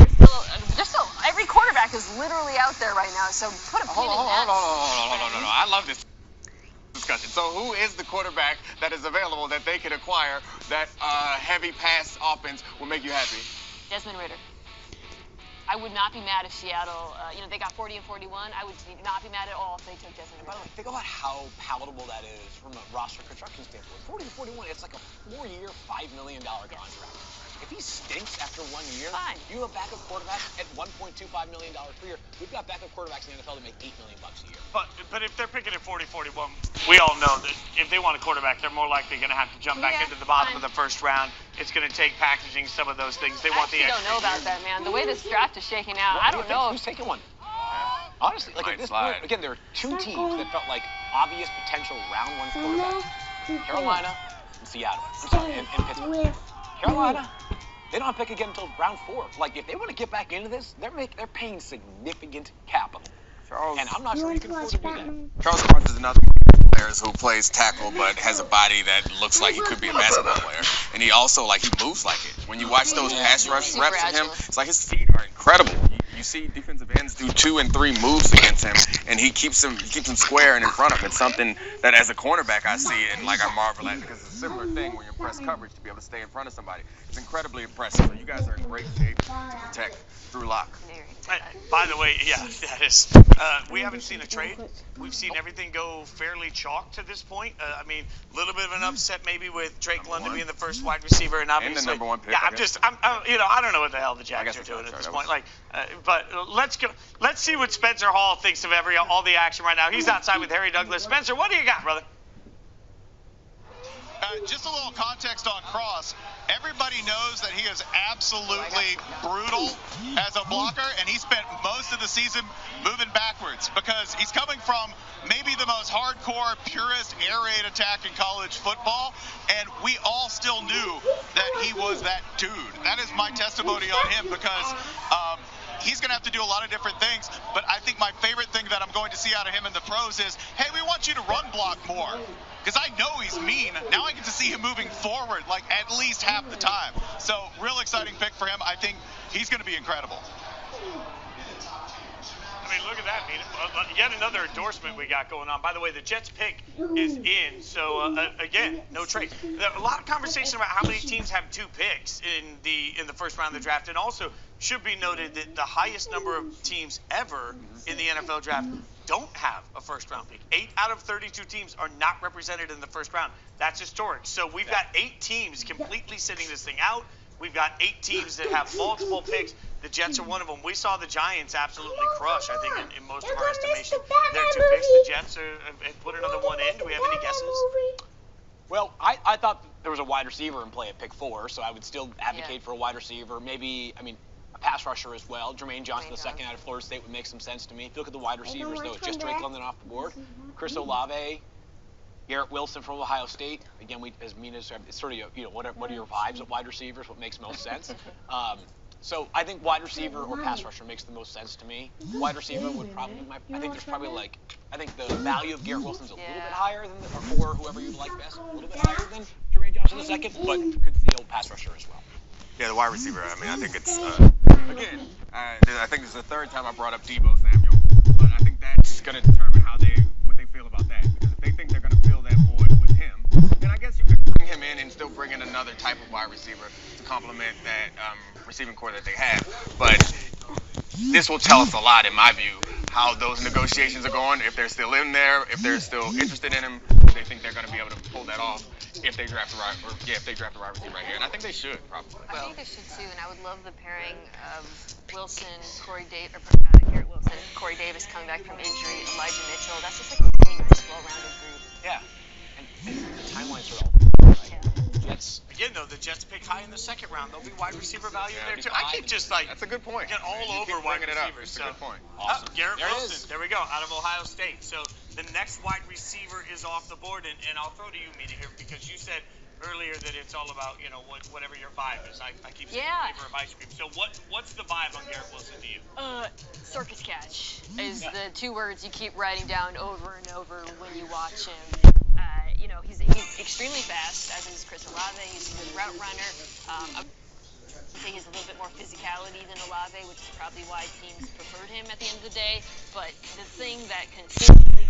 There's still every quarterback is literally out there right now, so put a pin in that. Hold on. I love this discussion. So who is the quarterback that is available that they could acquire that heavy pass offense will make you happy? Desmond Ridder. I would not be mad if Seattle, they got 40 and 41. I would not be mad at all if they took Desmond Ridder. By the way, think about how palatable that is from a roster construction standpoint. 40 to 41, it's like a 4-year, $5 million contract. If he stinks after 1 year, you have a backup quarterback at $1.25 million per year. We've got backup quarterbacks in the NFL that make $8 million a year. But if they're picking at 40-41, we all know that if they want a quarterback, they're more likely going to have to jump back into the bottom of the first round. It's going to take packaging some of those things. They want the extra. I don't know about that, man. The way this draft is shaking out, I don't know. Who's taking one? Honestly, like at this point, again, there are 2 teams that felt like obvious potential round 1 quarterbacks. Carolina and Seattle. And Pittsburgh. Carolina, they don't pick again until round 4. Like, if they want to get back into this, they're paying significant capital. And I'm not sure you can afford to do that. Charles Cross is another one of the players who plays tackle but has a body that looks like he could be a basketball player. And he also, he moves like it. When you watch those pass rush reps of him, it's like his feet are incredible. You see defensive ends do 2 and 3 moves against him, and he keeps them square and in front of him. It's something that as a cornerback I see and I marvel at, because it's a similar thing when you're press coverage to be able to stay in front of somebody. It's incredibly impressive. So you guys are in great shape to protect Drew Lock. By the way, that is. We haven't seen a trade. We've seen everything go fairly chalk to this point. A little bit of an upset maybe with Drake London being the first wide receiver, and obviously, the number 1 pick. Yeah, I don't know what the hell the Jags are doing at this point. But let's go. Let's see what Spencer Hall thinks of all the action right now. He's outside with Harry Douglas. Spencer, what do you got, brother? Just a little context on Cross. Everybody knows that he is absolutely brutal as a blocker, and he spent most of the season moving backwards because he's coming from maybe the most hardcore, purest air raid attack in college football, and we all still knew that he was that dude. That is my testimony on him because he's going to have to do a lot of different things, but I think my favorite thing that I'm going to see out of him in the pros is, hey, we want you to run block more. Because I know he's mean. Now I get to see him moving forward at least half the time. So, real exciting pick for him. I think he's going to be incredible. Look at that. I mean, yet another endorsement we got going on. By the way, the Jets pick is in, so again, no trade. A lot of conversation about how many teams have 2 picks in the first round of the draft, and also should be noted that the highest number of teams ever in the NFL draft don't have a first round pick. 8 out of 32 teams are not represented in the first round. That's historic. So we've got 8 teams completely sitting this thing out. We've got 8 teams that have multiple picks. The Jets are one of them. We saw the Giants absolutely crush, I think, in most of our estimation. Their 2 picks. The Jets have put another one in. Do we have any guesses? Well, I thought there was a wide receiver in play at pick 4, so I would still advocate for a wide receiver. Maybe, a pass rusher as well. Jermaine Johnson, the second out of Florida State, would make some sense to me. If you look at the wide receivers, though, it's just Drake London off the board. Chris Olave, Garrett Wilson from Ohio State. Again, as Mina said, it's sort of, what are your vibes at wide receivers? What makes most sense? So I think wide receiver or pass rusher makes the most sense to me. Wide receiver would probably I think the value of Garrett Wilson's a little bit higher than or whoever you like best, a little bit higher than Jermaine Johnson the second, but could steal pass rusher as well. Yeah, the wide receiver. I think it's again. I think it's the 3rd time I brought up Deebo Samuel, but I think that's going to determine what they feel about that. Because if they think they're going to fill that void with him, then I guess you could bring him in and still bring in another type of wide receiver to complement that receiving core that they have. But this will tell us a lot, in my view, how those negotiations are going. If they're still in there, if they're still interested in him, if they think they're going to be able to pull that off. If they draft the right receiver right here, and I think they should probably. I think they should too, and I would love the pairing of Wilson, Garrett Wilson, Corey Davis coming back from injury, Elijah Mitchell. That's just like a really nice, well-rounded group. Yeah, and the timelines are all right. Jets. Again, though, the Jets pick high in the 2nd round. There'll be wide receiver value there too. I keep just that's a good point. Get all over wide receivers. That's a good point. Awesome. Garrett Wilson. There we go, out of Ohio State. So the next wide receiver is off the board, and I'll throw to you, Mina, here, because you said earlier that it's all about, whatever your vibe is. I keep saying flavor of ice cream. So what's the vibe on Garrett Wilson to you? Circus catch is the 2 words you keep writing down over and over when you watch him. He's extremely fast, as is Chris Olave. He's a good route runner. I would say he has a little bit more physicality than Olave, which is probably why teams preferred him at the end of the day. But the thing that consistently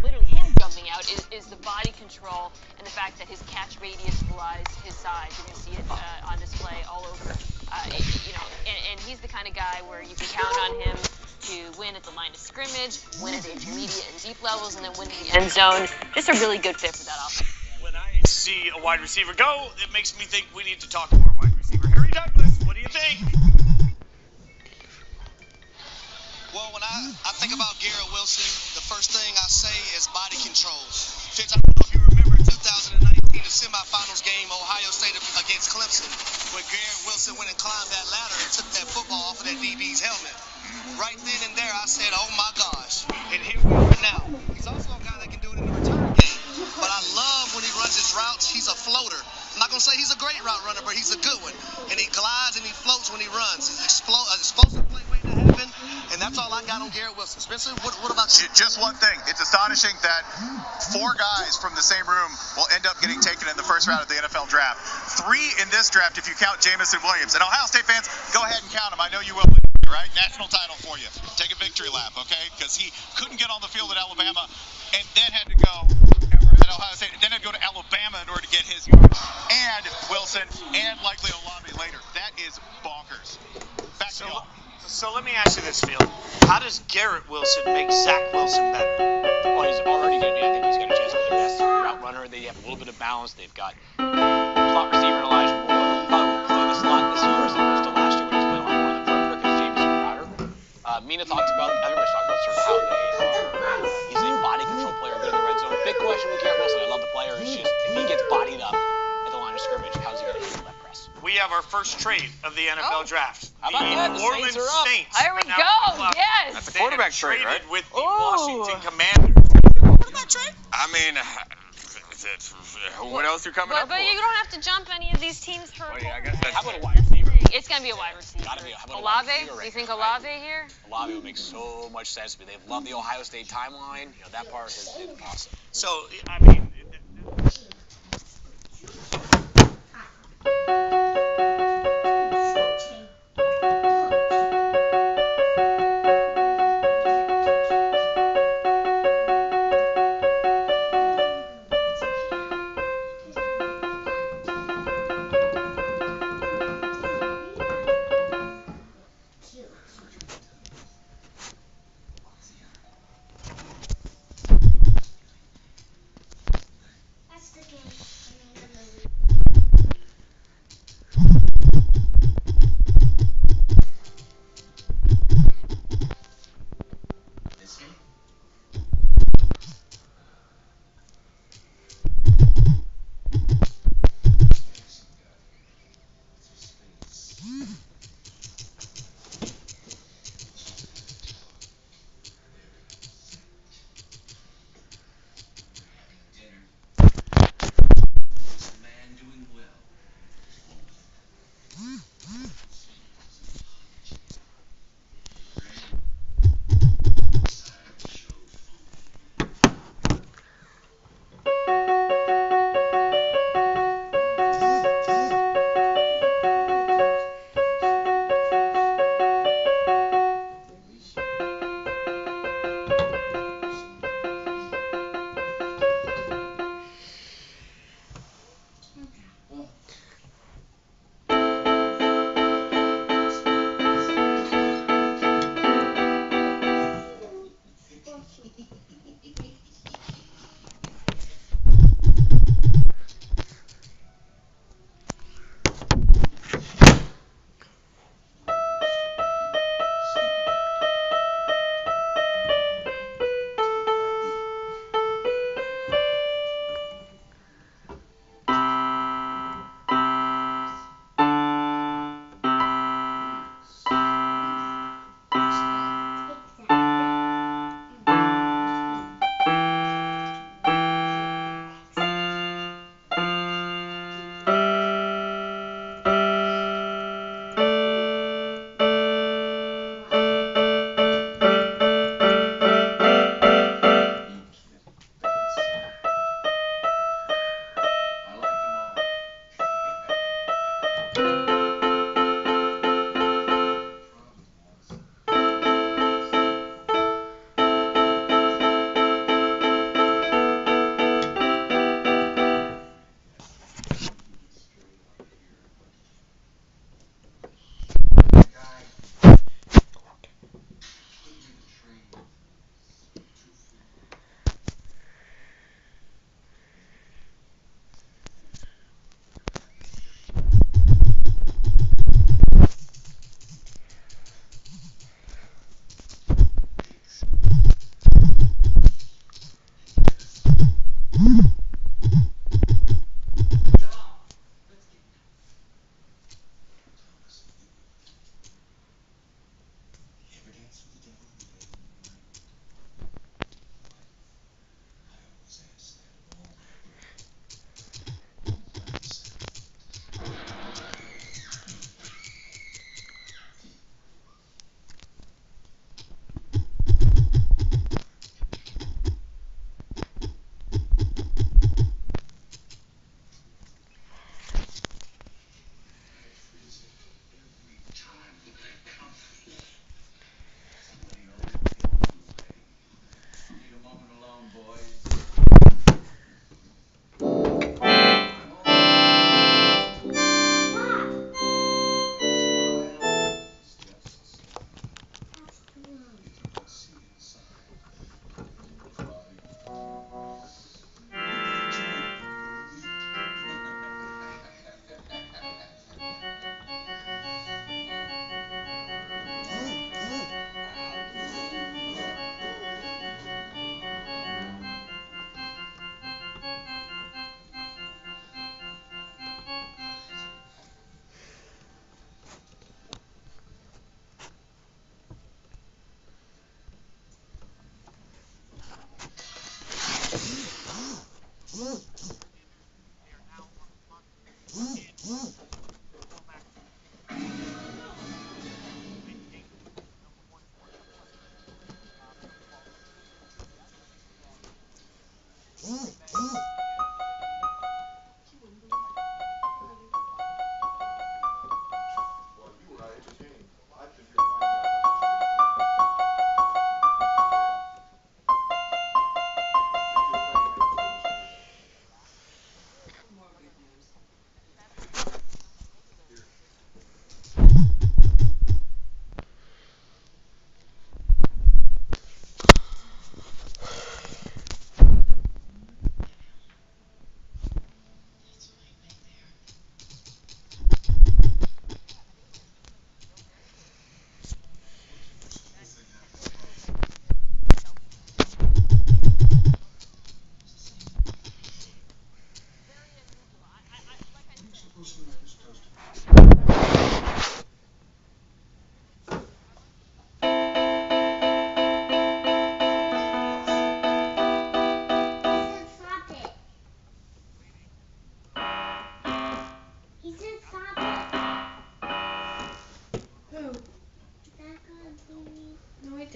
literally him jumping out, is the body control and the fact that his catch radius belies his size. You're going to see it on display all over. And he's the kind of guy where you can count on him to win at the line of scrimmage, win at the intermediate and deep levels, and then win in the end zone. Just a really good fit for that offense. When I see a wide receiver go, it makes me think we need to talk more wide receiver. Harry Douglas, what do you think? Well, when I think about Garrett Wilson, the first thing I say is body control. Fitz, I don't know if you remember 2019, the semifinals game, Ohio State against Clemson, where Garrett Wilson went and climbed that ladder and took that football off of that DB's helmet. Right then and there, I said, oh my gosh. And here we are now. He's also a guy that can do it in the return game. But I love when he runs his routes. He's a floater. I'm not going to say he's a great route runner, but he's a good one. And he glides and he floats when he runs. He's explosive play waiting to happen. And that's all I got on Garrett Wilson. Spencer, what about you? Just one thing. It's astonishing that 4 guys from the same room will end up getting taken in the first round of the NFL draft. 3 in this draft if you count Jameson Williams. And Ohio State fans, go ahead and count them. I know you will. Right? National title for you. Take a victory lap, okay? Because he couldn't get on the field at Alabama and then had to go at Ohio State, and then had to go to Alabama in order to get his yards. And Wilson and likely Olave later. That is bonkers. Back to y'all. So let me ask you this, Field. How does Garrett Wilson make Zach Wilson better? Well, he's already going to be, I think he's got a chance to be the best route runner. They have a little bit of balance. They've got slot receiver Elijah Moore. Probably will play the slot this year as opposed to last year when he's playing a lot more on the perimeter because Jamison Crowder. Mina talked about, everybody's talking about sort of how he's a body control player, good in the red zone. Big question with Garrett Wilson, I love the player, is just if he gets bodied up at the line of scrimmage, how's he going to handle that press? We have our first trade of the NFL draft. How about that? The Orleans Saints are up. Saints. There we go. Yes. That's a quarterback trade, right? With the Washington Commanders. Quarterback trade? I mean, what else are you coming up But for? you don't have to jump any of these teams for Well, yeah, I guess that's How about a wide receiver? It's going to be a wide receiver. Gotta be. How about a Olave? wide receiver Do you right think now, Olave right? here? Olave would make so much sense to me. They've loved the Ohio State timeline. That part has been awesome. So, I mean...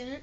didn't.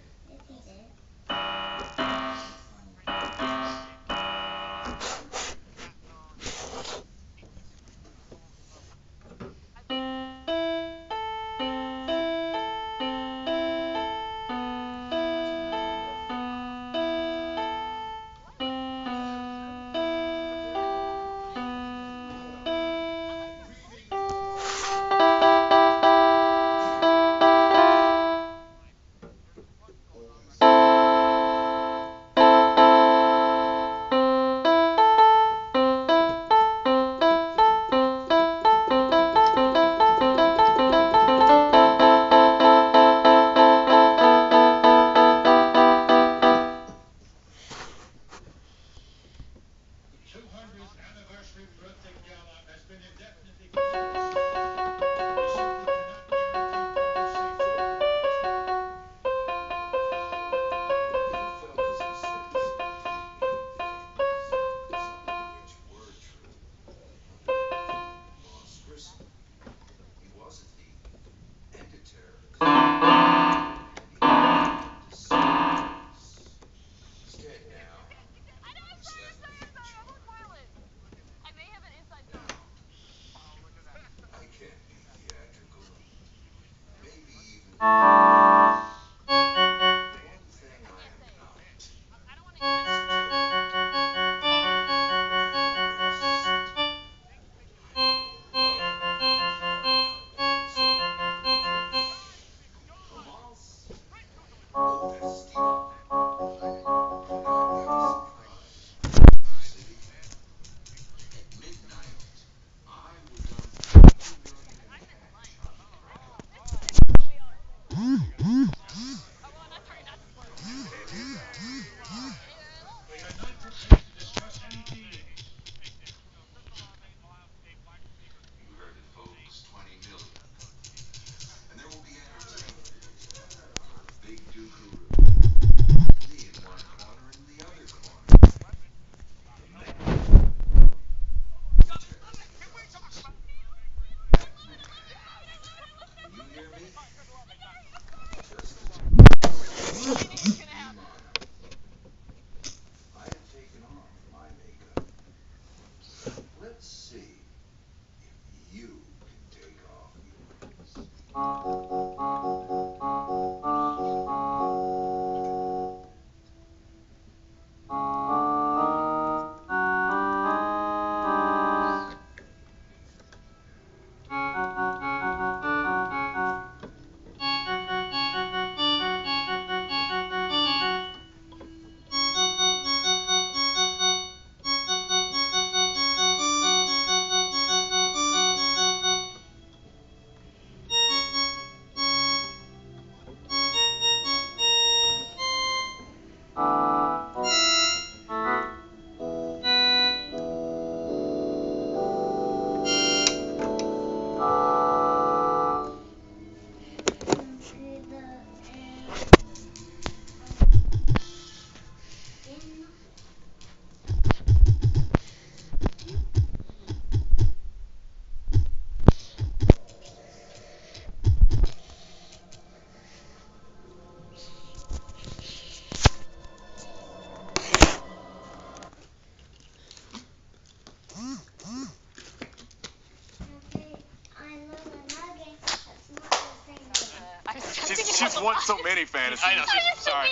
She's won so many fantasies. I know. Sorry.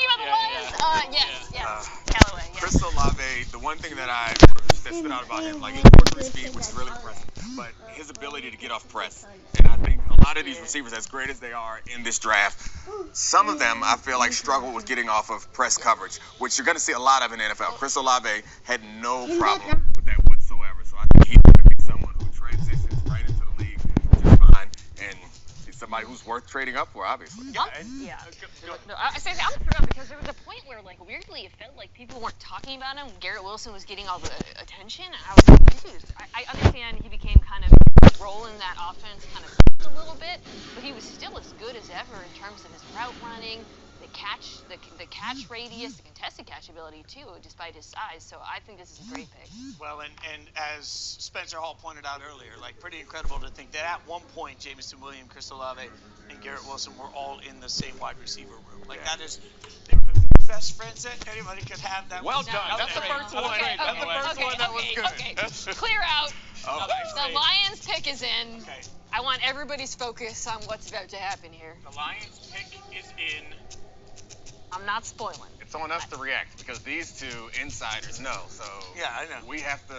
Yes. Callaway. Yes. Chris Olave, the one thing that stood out about him, like his 4-3 speed, which is really impressive, but his ability to get off press. And I think a lot of these receivers, as great as they are in this draft, some of them I feel like struggle with getting off of press coverage, which you're going to see a lot of in the NFL. Chris Olave had no problem with that whatsoever. So I think he's going to be someone who transitions right into the league just fine, and he's somebody who's worth trading up for, obviously. Yeah. No, I'm thrilled because there was a point where, like, weirdly, it felt like people weren't talking about him. Garrett Wilson was getting all the attention. I was confused. I understand he became kind of role in that offense kind of a little bit, but he was still as good as ever in terms of his route running, the catch radius, the contested catch ability too, despite his size. So I think this is a great pick. Well, and as Spencer Hall pointed out earlier, like, pretty incredible to think that at one point Jameson Williams, Chris Olave, and Garrett Wilson were all in the same wide receiver room. Like that is. They were the best friends that anybody could have. That Well was done. That's the first one. That's the first one that was good. Clear out. Oh, The Lions pick is in. Okay. I want everybody's focus on what's about to happen here. The Lions pick is in. I'm not spoiling. It's on us to react because these two insiders know. So yeah, I know. We have to.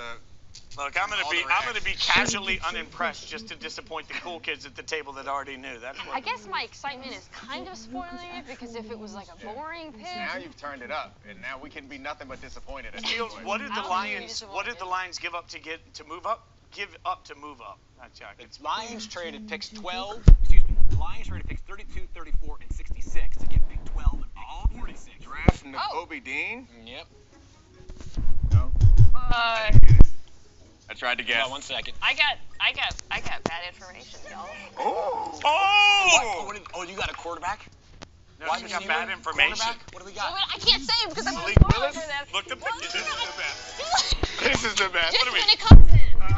Look, I'm gonna be casually unimpressed just to disappoint the cool kids at the table that already knew. That's what. I guess my excitement is kind of spoiling it because if it was like a boring pick. Now you've turned it up, and now we can be nothing but disappointed. Fields, what did the Lions give up to move up? Give up to move up. Not Jack. The Lions traded picks 12. Excuse me. The Lions traded picks 32, 34, and 66 to get pick 12 and pick 46. Draft Nakobe Dean. Yep. No. I tried to guess. Hold on 1 second. I got bad information, y'all. Oh! You got a quarterback? No, you got bad information. What do we got? I can't say it because I'm Malik going to spoil it Willis? for them. Look, the pick is the best. This is the best. Just What do we? when it comes in. I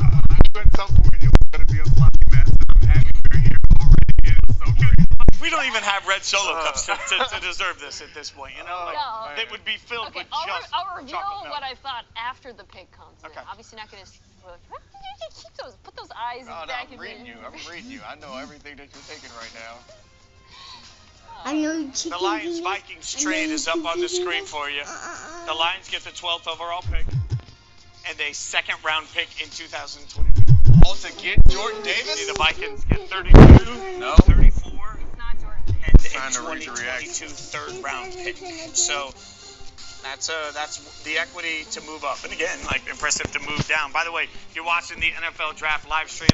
knew at some point it was going to be a sloppy mess. I'm happy we're here already. It is so great. We don't even have red Solo cups to deserve this at this point. You know, No. they would be filled with just I'll reveal chocolate what milk. I thought after the pick comes in. Obviously not going to spoil it. Put those eyes back I'm reading you. I'm reading you. I know everything that you're thinking right now. I know The Lions Vikings trade is up on the screen for you. The Lions get the 12th overall pick and a second round pick in 2022. All to get Jordan Davis? The Vikings get 32, No. 34, and a Trying to read the 2022 third round pick. So that's the equity to move up. And again, like impressive to move down. By the way, if you're watching the NFL Draft live stream,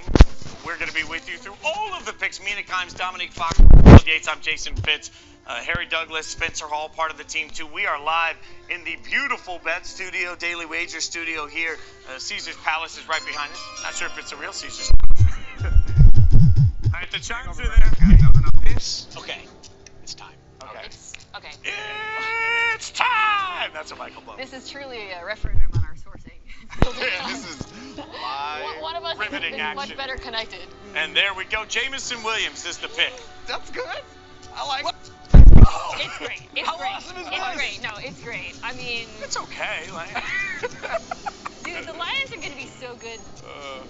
we're going to be with you through all of the picks. Mina Kimes, Dominique Fox, Bill Yates, I'm Jason Fitz, Harry Douglas, Spencer Hall, part of the team too. We are live in the beautiful Bet Studio, Daily Wager Studio here. Caesar's Palace is right behind us. Not sure if it's a real Caesar's Palace. All right, the chimes are there. Okay. It's time. Okay. Okay. It's time! That's a Michael Bowman. This is truly a referendum on our sourcing. This is live. One of us has riveting been action. much better connected. And there we go. Jamison Williams is the pick. That's good. I like it. It's great. It's How great. awesome is It's this? great. No, it's great. I mean, It's okay. Like, dude, the Lions are going to be so good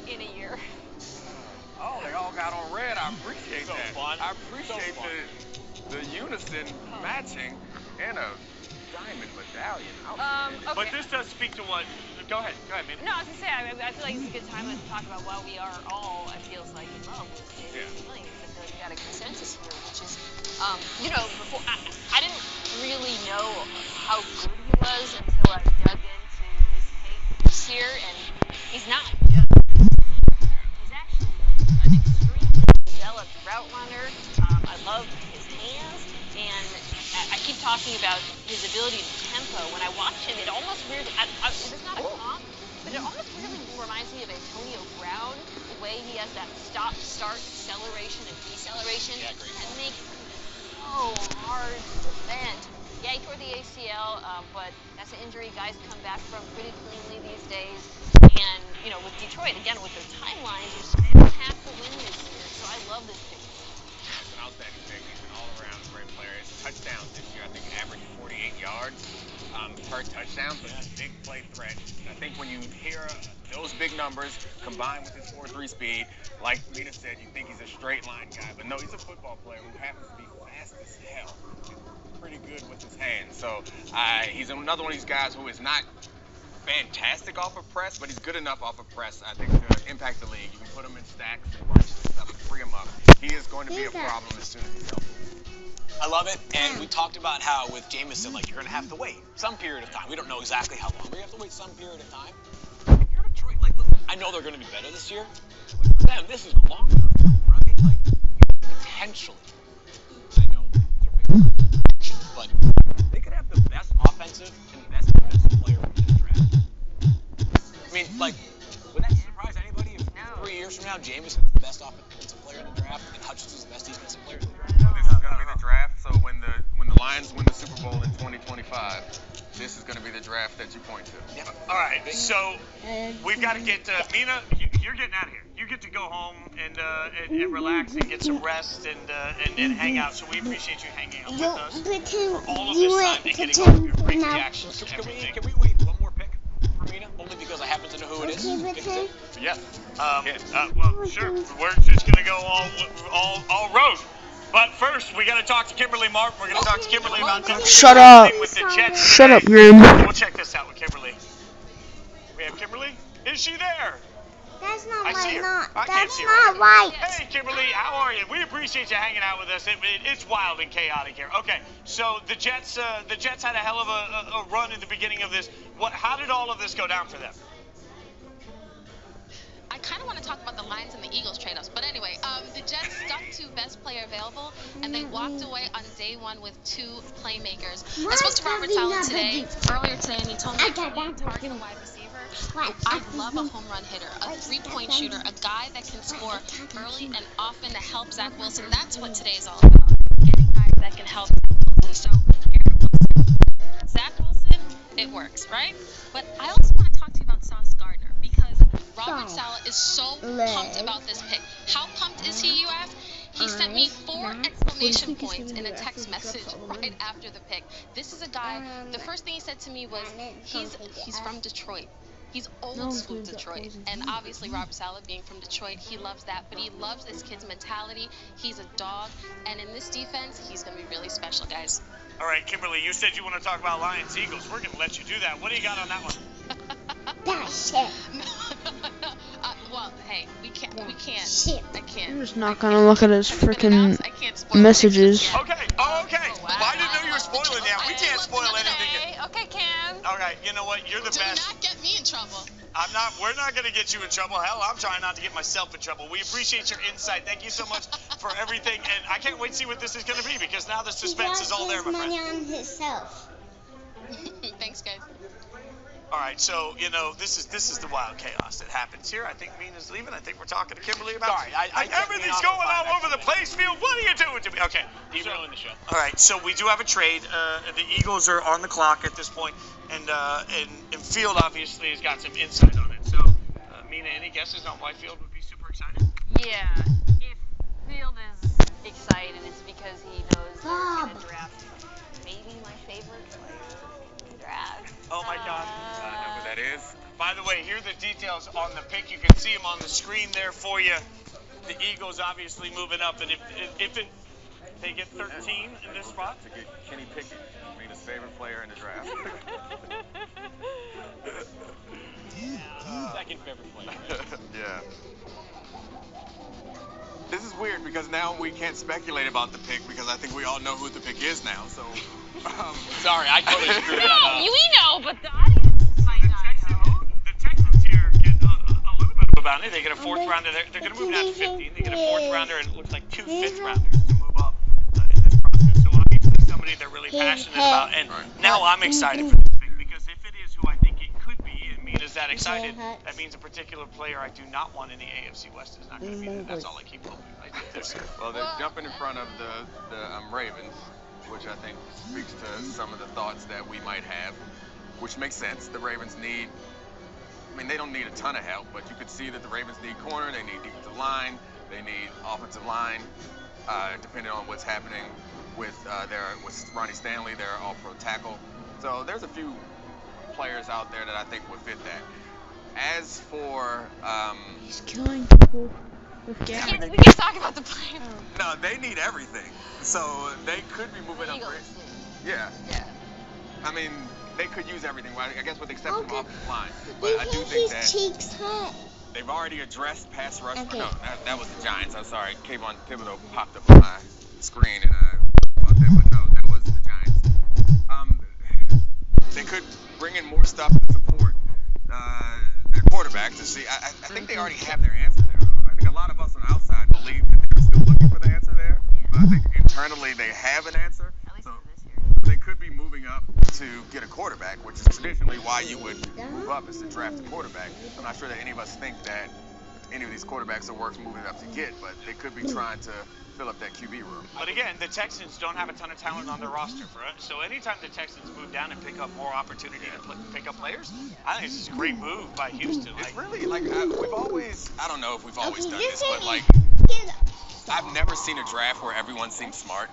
in a year. Oh, they all got on red. I appreciate that. fun. I appreciate the unison matching and a diamond medallion. Okay. But this does speak to what. Go ahead, man. No, I was going to say, I feel like it's a good time to talk about why we are all, it feels like, in love with Jamison Williams. I feel like we got a consensus here, which is, before I didn't really know how good he was until I dug into his tape this year, and he's not just. He's actually an extremely developed route runner. I love his hands, and I keep talking about his ability to tempo. When I watch him, it almost weirdly, this is not a comp, but it almost weirdly reminds me of Antonio Brown, the way he has that stop-start acceleration and deceleration. Yeah, great. That makes him so hard to defend. Yeah, he tore the ACL, but that's an injury guys come back from pretty cleanly these days. And, with Detroit, again, with their timelines, they don't have to win this year. So I love this pick. It's an outstanding pick. He's an all-around great player. His touchdowns this year, I think, averaged 48 yards per touchdown. So he's a big play threat. And I think when you hear those big numbers combined with his 4.3 speed, like Mina said, you think he's a straight line guy. But no, he's a football player who happens to be fast as hell. Pretty good with his hands. So he's another one of these guys who is not fantastic off of press, but he's good enough off of press, I think, to impact the league. You can put him in stacks and bunches and stuff and free him up. He is going to be a problem as soon as he's healthy. I love it, and we talked about how with Jamison, like, you're going to have to wait some period of time. We don't know exactly how long, but you have to wait some period of time. If you're Detroit, like, listen, I know they're going to be better this year, but for them, this is a long term, right? Like, potentially, I know these are big predictions, but they could have the best offensive and best defensive player in this draft. I mean, like, would that surprise anybody if 3 years from now, Jamison's the best offensive player in the draft and Hutchinson's the best defensive player in the draft? This is going to be the draft. So when the Lions win the Super Bowl in 2025, this is going to be the draft that you point to. All right, so we've got to get Mina. You're getting out of here. You get to go home and relax and get some rest and hang out. So we appreciate you hanging out with us for all of this time and getting all of your great reactions to everything. Can we wait one more pick for Mina? Only because I happen to know who it is. Yeah. Well, sure. We're just gonna go all road. But first, we got to talk to Kimberly Martin. We're going to talk to Kimberly about Shut up. with the Jets. Shut up, Grim. We'll check this out with Kimberly. We have Kimberly. Is she there? That's not I see her. I can't That's see her. not right. Hey, Kimberly, how are you? We appreciate you hanging out with us. It's wild and chaotic here. Okay, so the Jets had a hell of a run in the beginning of this. How did all of this go down for them? I kind of want to talk about the Lions and the Eagles trade-offs, but anyway, the Jets stuck to best player available, and they walked away on day one with 2 playmakers. I spoke to Robert Saleh earlier today, and he told me to target a wide receiver. I love a home run hitter, a 3-point shooter, a guy that can score early and often to help Zach Wilson. That's what today is all about, getting guys that can help Wilson. So, Zach Wilson, it works, right? But I also want to talk to you about Sauce Gardner, because Robert Saleh is so pumped about this pick. How pumped is he, you ask? He sent me 4 exclamation points in a text message right after the pick. This is a guy, the first thing he said to me was, he's from Detroit. He's old school Detroit. And obviously Robert Saleh being from Detroit, he loves that. But he loves this kid's mentality. He's a dog. And in this defense, he's going to be really special, guys. All right, Kimberly, you said you want to talk about Lions Eagles. We're going to let you do that. What do you got on that one? That's it. Well, hey, we can't. I can't. I'm just not gonna look at his freaking messages. Okay. Okay. Well, I didn't know you were spoiling that. We can't spoil anything. Okay, Cam. All right. You know what? You're the best. Do not get me in trouble. We're not gonna get you in trouble. Hell, I'm trying not to get myself in trouble. We appreciate your insight. Thank you so much for everything, and I can't wait to see what this is gonna be, because now the suspense is all there, my friend. He got his money on himself. Thanks, guys. All right, so this is the wild chaos that happens here. I think Mina's leaving. I think we're talking to Kimberly about. Sorry, everything's going all over the place. Field, what are you doing to me? Okay, you ruined the show. All right, so we do have a trade. The Eagles are on the clock at this point, and Field obviously has got some insight on it. So, Mina, any guesses on why Field would be super excited? Yeah, if Field is excited, it's because he knows they're going to draft maybe my favorite player in the draft. Oh my God. I know who that is. By the way, here are the details on the pick. You can see them on the screen there for you. The Eagles obviously moving up, and if they get 13 in this spot. To get Kenny Pickett, Mina's favorite player in the draft. Second favorite player. Yeah. This is weird because now we can't speculate about the pick because I think we all know who the pick is now. So, sorry, I totally screwed it up. We know, but the audience might not know. The Texans here get a little bit of a bounty. They get a 4th rounder. They're going to move down to 15. They get a 4th rounder, and it looks like 2 5th rounders to move up in this process. So obviously somebody they're really passionate about. And now I'm excited for this pick, because if it is who I think it could be, and Mina's that excited, that means a particular player I do not want in the AFC West is not going to be there. That's all I keep hoping. Well, they're jumping in front of the Ravens, which I think speaks to some of the thoughts that we might have, which makes sense. The Ravens need, they don't need a ton of help, but you could see that the Ravens need corner, they need defensive line, they need offensive line, depending on what's happening with Ronnie Stanley, their all-pro tackle. So there's a few players out there that I think would fit that. As for he's killing people with gas. We can't talk about the player. No, they need everything. So they could be moving up. Yeah. They could use everything. Well, I guess with the exception of offensive line. But I do think that cheeks hurt. They've already addressed pass rush. Okay. No, that was the Giants. I'm sorry. Kayvon Thibodeau popped up on my screen, and but no, that was the Giants. They could bring in more stuff to support their quarterback to see. I think they already have their answer there. I think a lot of us on the outside believe that they're still looking for the answer there. But I think internally they have an answer. So they could be moving up to get a quarterback, which is traditionally why you would move up, is to draft a quarterback. I'm not sure that any of us think that any of these quarterbacks are worth moving up to get, but they could be trying to fill up that QB room. But again, the Texans don't have a ton of talent on their roster for it. So anytime the Texans move down and pick up more opportunity to pick up players, I think this is a great move by Houston. It's really like we've always, I don't know if we've always done this, but like I've never seen a draft where everyone seems smart.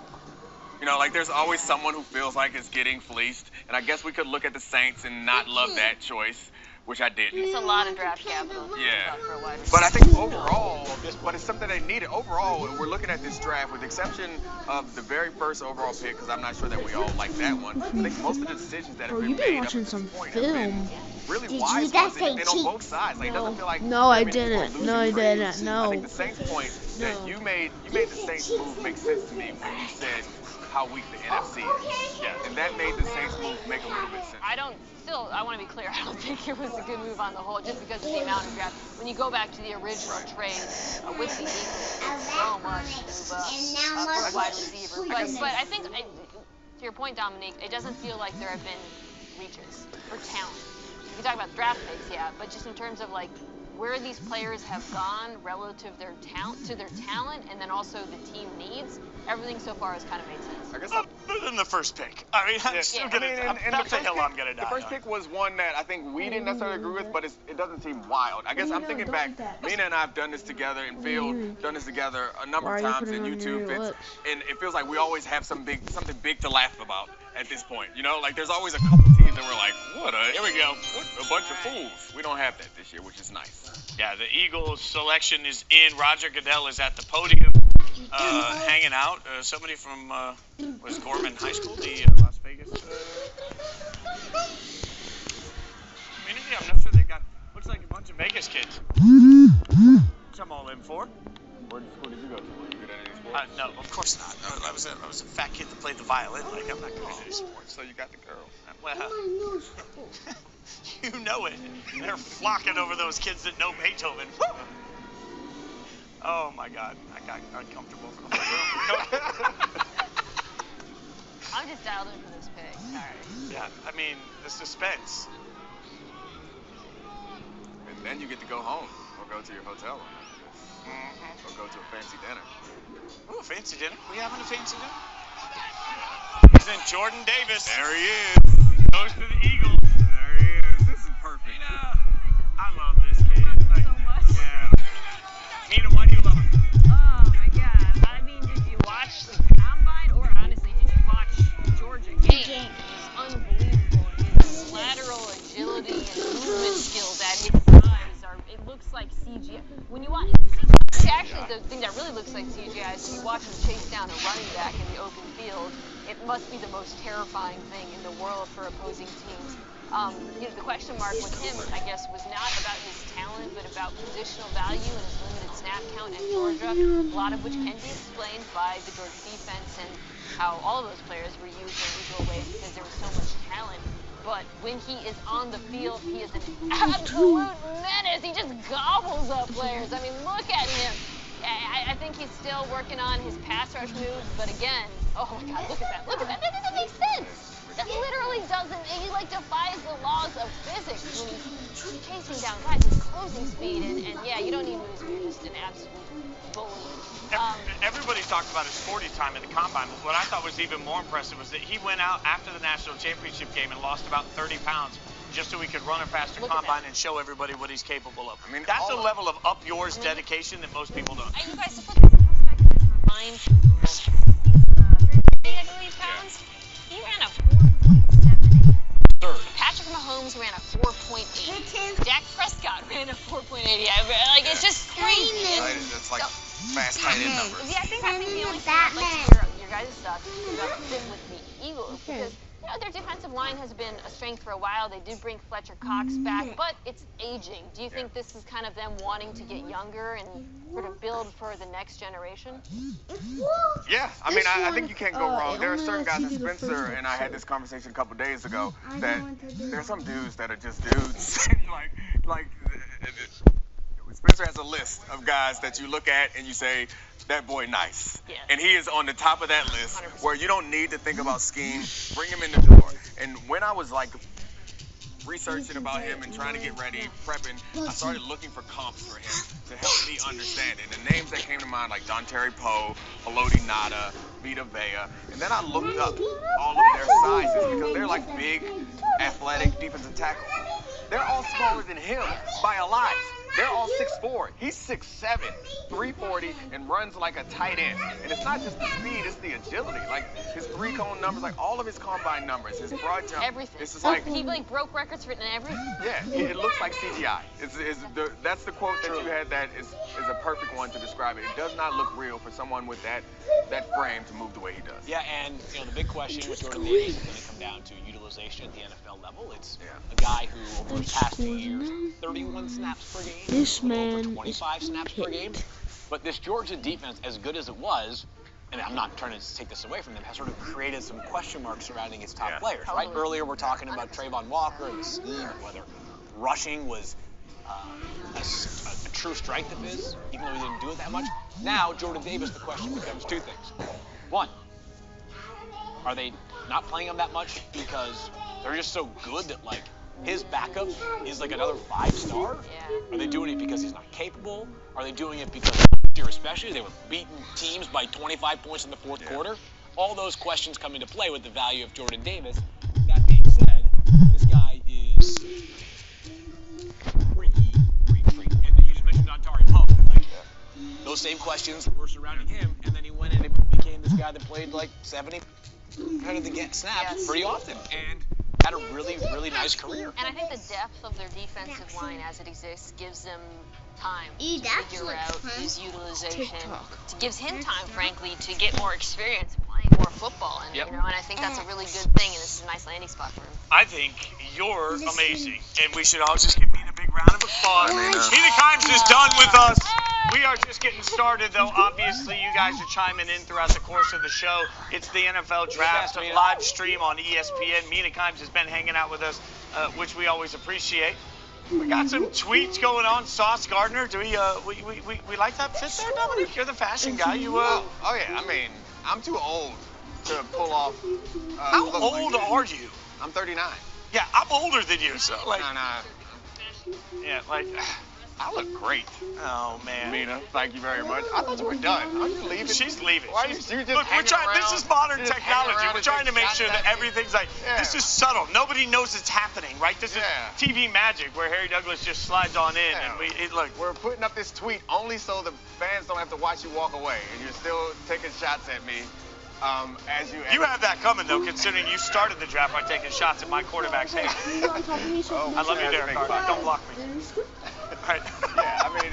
You know, like there's always someone who feels like it's getting fleeced, and I guess we could look at the Saints and not love that choice, which I didn't. It's a lot of draft capital. Yeah. For a wide receiver. But I think overall, but it's something they needed. Overall, we're looking at this draft with the exception of the very first overall pick, because I'm not sure that we all like that one. I think most of the decisions that have been made up to this point have been really wise ones, and on both sides. Like, it doesn't feel like no, I didn't. No, I didn't. No. I think the Saints point that you made the Saints move make sense to me when you said how weak the NFC is. Yeah. And that made the Saints move make a little bit sense. I want to be clear, I don't think it was a good move on the whole, just because of the amount of draft. When you go back to the original trade with the Eagles, it's so much to move up for a wide receiver. But I think, to your point, Dominique, it doesn't feel like there have been reaches for talent. You can talk about draft picks, yeah, but just in terms of like where these players have gone relative to their talent, and then also the team needs, everything so far has kind of made sense. I guess other than the first pick. I mean, I'm still gonna. That's the hill I'm gonna die. The first pick was one that I think we didn't necessarily agree with, but it doesn't seem wild. I guess I'm thinking back. Mina and I have done this together, and Phil done this together a number of times in YouTube, and it feels like we always have something big to laugh about at this point. You know, like there's always a couple teams that we're like, here we go, a bunch of fools. We don't have that this year, which is nice. Yeah, the Eagles selection is in. Roger Goodell is at the podium, hanging out. Somebody from was Gorman High School, the Las Vegas community. I'm not sure they got. Looks like a bunch of Vegas kids. Which I'm all in for. What school did you go to? Were you good at any sports? No, of course not. I was a fat kid that played the violin. Like I'm not good at any sports. So you got the girls. Well. You know it. They're flocking over those kids that know Beethoven. Woo! Oh my God, I got uncomfortable for the whole room. I'm just dialed in for this pick. Sorry. Yeah, I mean the suspense. And then you get to go home or go to your hotel room after this, or go to a fancy dinner. Ooh, a fancy dinner? We having a fancy dinner? He's in Jordan Davis. There he is. Goes to the Eagles. There he is. This is perfect. Mina, I love this kid. Like, so much. Yeah. Mina, why do you love him? Oh my God. I mean, did you watch the combine, or honestly, did you watch Georgia game? He's unbelievable. His lateral agility and movement skills at his size it looks like CGI. When you watch, actually the thing that really looks like CGI is when you watch him chase down a running back in the open field. It must be the most terrifying thing in the world for opposing teams. The question mark with him, I guess, was not about his talent, but about positional value and his limited snap count at Georgia, a lot of which can be explained by the Georgia defense and how all of those players were used in unusual ways because there was so much talent. But when he is on the field, he is an absolute menace. He just gobbles up players. I mean, look at him. I think he's still working on his pass rush moves, but again, oh my God, look at that. Look at that. That doesn't make sense. That literally doesn't. He defies the laws of physics when he's chasing down guys with closing speed. And yeah, you don't need moves. You're just an absolute bully. Everybody talked about his 40 time in the combine. What I thought was even more impressive was that he went out after the national championship game and lost about 30 pounds just so he could run a faster combine and show everybody what he's capable of. I mean, that's a level of up yours dedication that most people don't. You guys, to put this in perspective, just remind people, he's 330, I believe, pounds. He ran a 4.78. Third. Patrick Mahomes ran a 4.8. Dak Prescott ran a 4.80. Like, it's just crazy. It's like fast, tight end numbers. Yeah, I think the only thing I'd like to hear your guys' thoughts is about the fit with the Eagles. Because, their defensive line has been a strength for a while. They did bring Fletcher Cox back, but it's aging. Do you think this is kind of them wanting to get younger and sort of build for the next generation? Yeah, I mean, I think you can't go wrong. There are certain guys, and Spencer and I had this conversation a couple days ago, that there are some dudes that are just dudes. like Spencer has a list of guys that you look at and you say, that boy nice. Yes. And he is on the top of that list 100%. Where you don't need to think about scheme, bring him in the door. And when I was like researching about him and trying to get ready, prepping, I started looking for comps for him to help me understand it. And the names that came to mind, like Dontari Poe, Haloti Ngata, Vita Vea, and then I looked up all of their sizes because they're like big, athletic defensive tackles. They're all smaller than him by a lot. They're all 6'4". He's 6'7", 340, and runs like a tight end. And it's not just the speed, it's the agility. Like his 3-cone numbers, like all of his combine numbers, his broad jump. Everything. It's just like he like broke records for everything. Yeah, it looks like CGI. That's the quote that you had that is a perfect one to describe it. It does not look real for someone with that frame to move the way he does. Yeah, and the big question with Jordan Davis is going to come down to utilization at the NFL level. It's a guy who over the past 2 years, 31 snaps per game. This man 25 snaps per game. But this Georgia defense, as good as it was, and I'm not trying to take this away from them, has sort of created some question marks surrounding its top players, right? Earlier we're talking about Trayvon Walker and the scheme, and whether rushing was a true strength of his, even though he didn't do it that much. Now, Jordan Davis, the question becomes two things. One, are they not playing him that much because they're just so good that, like, his backup is like another 5-star? Yeah. Are they doing it because he's not capable? Are they doing it because last year especially they were beating teams by 25 points in the fourth quarter? All those questions come into play with the value of Jordan Davis. That being said, this guy is freaky. And you just mentioned Dontari Poe. Like, those same questions were surrounding him, and then he went in and became this guy that played like 70% of the snaps pretty often. And had a really, really nice career. And I think the depth of their defensive line as it exists gives them time to figure out his utilization. It gives him time, frankly, to get more experience playing more football. And, and I think that's a really good thing, and this is a nice landing spot for him. I think you're amazing, and we should all just give Mina a big round of applause. Mina Kimes is done with us. We are just getting started, though. Obviously, you guys are chiming in throughout the course of the show. It's the NFL Draft live stream on ESPN. Mina Kimes has been hanging out with us, which we always appreciate. We got some tweets going on. Sauce Gardner, do we like that fit there, Dominic? You're the fashion guy. Oh yeah. I mean, I'm too old to pull off. How old are you? I'm 39. Yeah, I'm older than you, so like. Yeah, like. I look great. Oh, man. Mina, thank you very much. I thought you were done. Are you leaving? She's leaving. Why are you just Look, we're trying. around? This is modern technology. We're trying to make sure that everything's like. This is subtle. Nobody knows it's happening, right? This is TV magic, where Harry Douglas just slides on in, and look. We're putting up this tweet only so the fans don't have to watch you walk away, and you're still taking shots at me. You have that coming, though, considering you started the draft by taking shots at my quarterback's head. I love you, Derek Carr. Don't block me. Right. Yeah, I mean,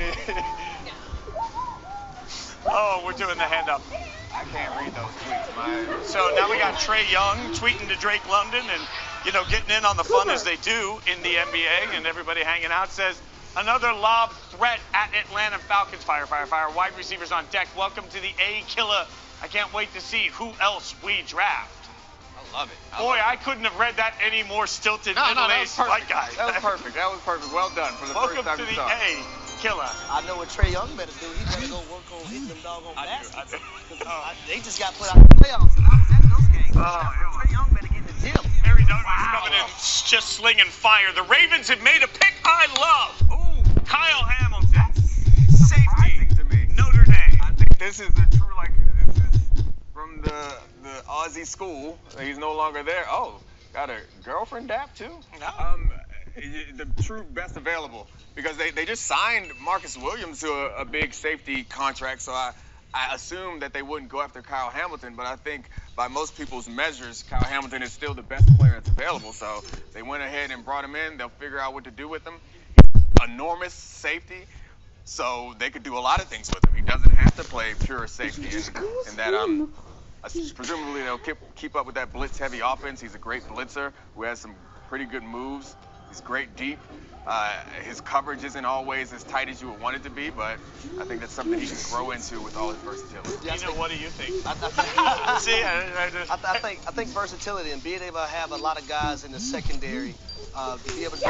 oh, we're doing the hand up. I can't read those tweets, man. So now we got Trae Young tweeting to Drake London and, getting in on the fun as they do in the NBA, and everybody hanging out. Says, another lob threat at Atlanta Falcons. Fire, fire, fire. Wide receivers on deck. Welcome to the A-Killer. I can't wait to see who else we draft. I love it. Boy, I couldn't have read that any more stilted middle-aged white guy. That was perfect. That was perfect. Well done for the first time. Welcome to the A-Killer. I know what Trae Young better do. He better go work on hitting them doggone baskets. They just got put out the playoffs, and I was at those games. Trae Young better get in the gym. Harry Douglas coming in, just slinging fire. The Ravens have made a pick I love. Ooh, Kyle Hamilton. Safety to me. Notre Dame. I think this is the true, from the Aussie school. He's no longer there. Oh, got a girlfriend dap too? No. The true best available, because they just signed Marcus Williams to a big safety contract, so I assumed that they wouldn't go after Kyle Hamilton, but I think by most people's measures, Kyle Hamilton is still the best player that's available, so they went ahead and brought him in. They'll figure out what to do with him. Enormous safety, so they could do a lot of things with him. He doesn't have to play pure safety, and that presumably they'll keep up with that blitz-heavy offense. He's a great blitzer who has some pretty good moves. He's great deep. His coverage isn't always as tight as you would want it to be, but I think that's something he can grow into with all his versatility. What do you think? I think versatility and being able to have a lot of guys in the secondary to be able to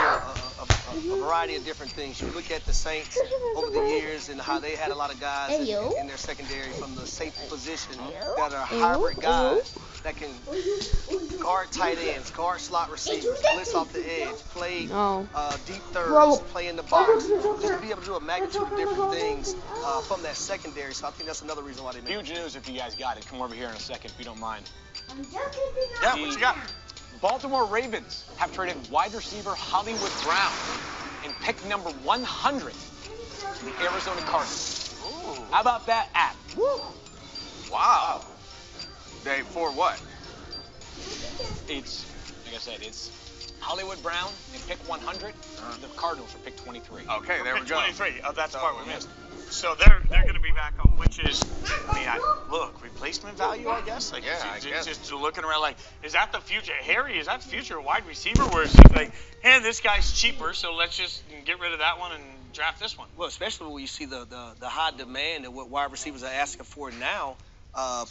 do a variety of different things. You look at the Saints over the years and how they had a lot of guys in their secondary from the safety position that are hybrid guys that can guard tight ends, guard slot receivers, blitz off the edge, play deep thirds, play in the box. Just to be able to do a magnitude of different things from that secondary. So I think that's another reason why they made Huge news if you guys got it. Come over here in a second if you don't mind. Yeah, what you got? Baltimore Ravens have traded wide receiver Hollywood Brown and pick number 100 to the Arizona Cardinals. Ooh. How about that app? Woo. Wow. They for what? It's, like I said, it's Hollywood Brown and pick 100. The Cardinals are pick 23. Okay, there we go. 23. Oh, that's the part we missed. So they're going to be back on, which is, look, replacement value, I guess. Like, I guess. Just looking around, like, is that the future? Harry, is that future wide receiver? Where it's just like, hey, this guy's cheaper, so let's just get rid of that one and draft this one. Well, especially when you see the high demand and what wide receivers are asking for now,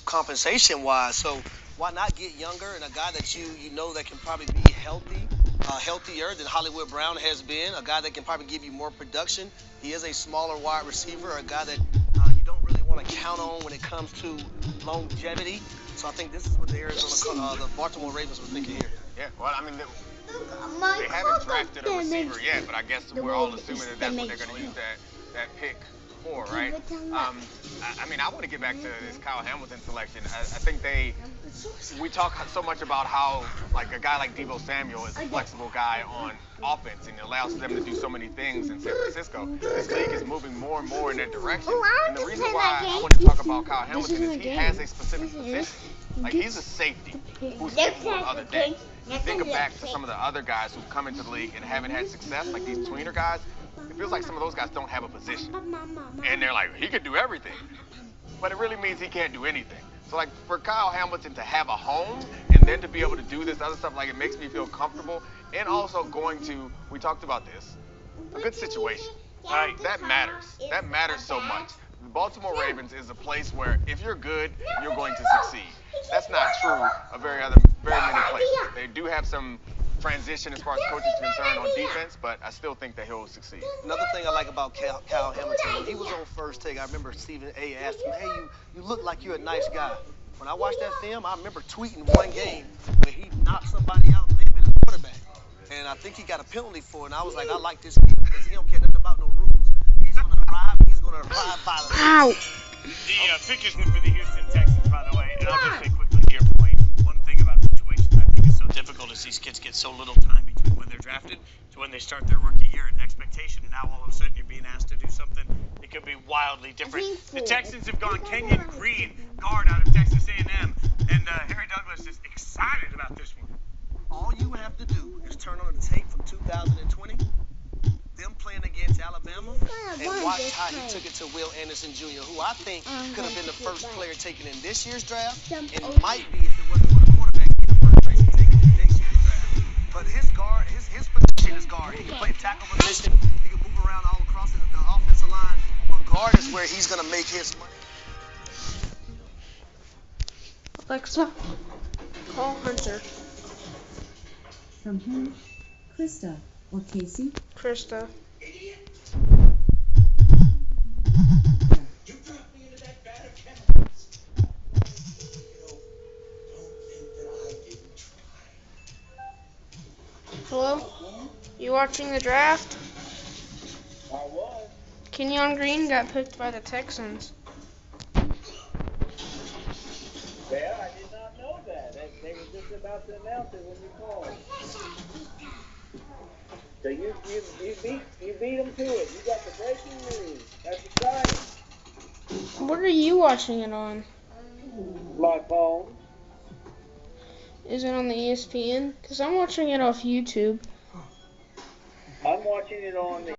compensation-wise. So why not get younger and a guy that you know that can probably be healthy, healthier than Hollywood Brown has been, a guy that can probably give you more production. He is a smaller wide receiver, a guy that you don't really want to count on when it comes to longevity. So I think this is what the Baltimore Ravens were thinking here. Yeah, well, I mean, they haven't drafted a receiver yet, but I guess we're all assuming that that's what they're going to use that pick for, right? I mean, I want to get back to this Kyle Hamilton selection. I think we talk so much about how, like, a guy like Deebo Samuel is a flexible guy on offense and allows them to do so many things in San Francisco. This league is moving more and more in that direction. And the reason why I want to talk about Kyle Hamilton is he has a specific position. Like, he's a safety who's capable of other things. You think back to some of the other guys who've come into the league and haven't had success, like these tweener guys. It feels like some of those guys don't have a position. And they're like, he could do everything. But it really means he can't do anything. So, like, for Kyle Hamilton to have a home and then to be able to do this other stuff, like, it makes me feel comfortable. And also going to, we talked about this, a good situation. Right? That matters. That matters so much. The Baltimore Ravens is a place where if you're good, you're going to succeed. That's not true of very many places. They do have some transition as far as coaching is concerned on defense, but I still think that he'll succeed. Another thing I like about Kyle Hamilton, when he was on First Take, I remember Stephen A. asked him, hey, you look like you're a nice guy. When I watched that film, I remember tweeting one game where he knocked somebody out, maybe the quarterback. And I think he got a penalty for it, and I was like, I like this kid because he don't care nothing about no rules. He's going to ride by the Ow! The pick is good for the Houston Texans, by the way. And I'll just say quickly to your point, one thing about situations I think is so difficult is these kids get so little time between when they're drafted to when they start their rookie year and expectation. And now all of a sudden you're being asked to do something that could be wildly different. The Texans have gone Kenyon Green, guard out of Texas A&M. And Harry Douglas is excited about this one. All you have to do is turn on the tape from 2020, them playing against Alabama, and watch how he took it to Will Anderson Jr., who I think could have been the first player taken in this year's draft, and might be if it wasn't for the quarterback, the first person taken in next year's draft. But his position is guard. He can play tackle position. He can move around all across the offensive line. But guard is where he's going to make his money. Alexa, call Hunter. From whom? Krista or Casey? Krista. Hello? You watching the draft? I was. Kenyon Green got picked by the Texans. Yeah, I did not know that. They were just about to announce it when you called. So you beat them to it. You got the breaking news. That's exciting. What are you watching it on? My phone. Is it on the ESPN? Because I'm watching it off YouTube. I'm watching it on the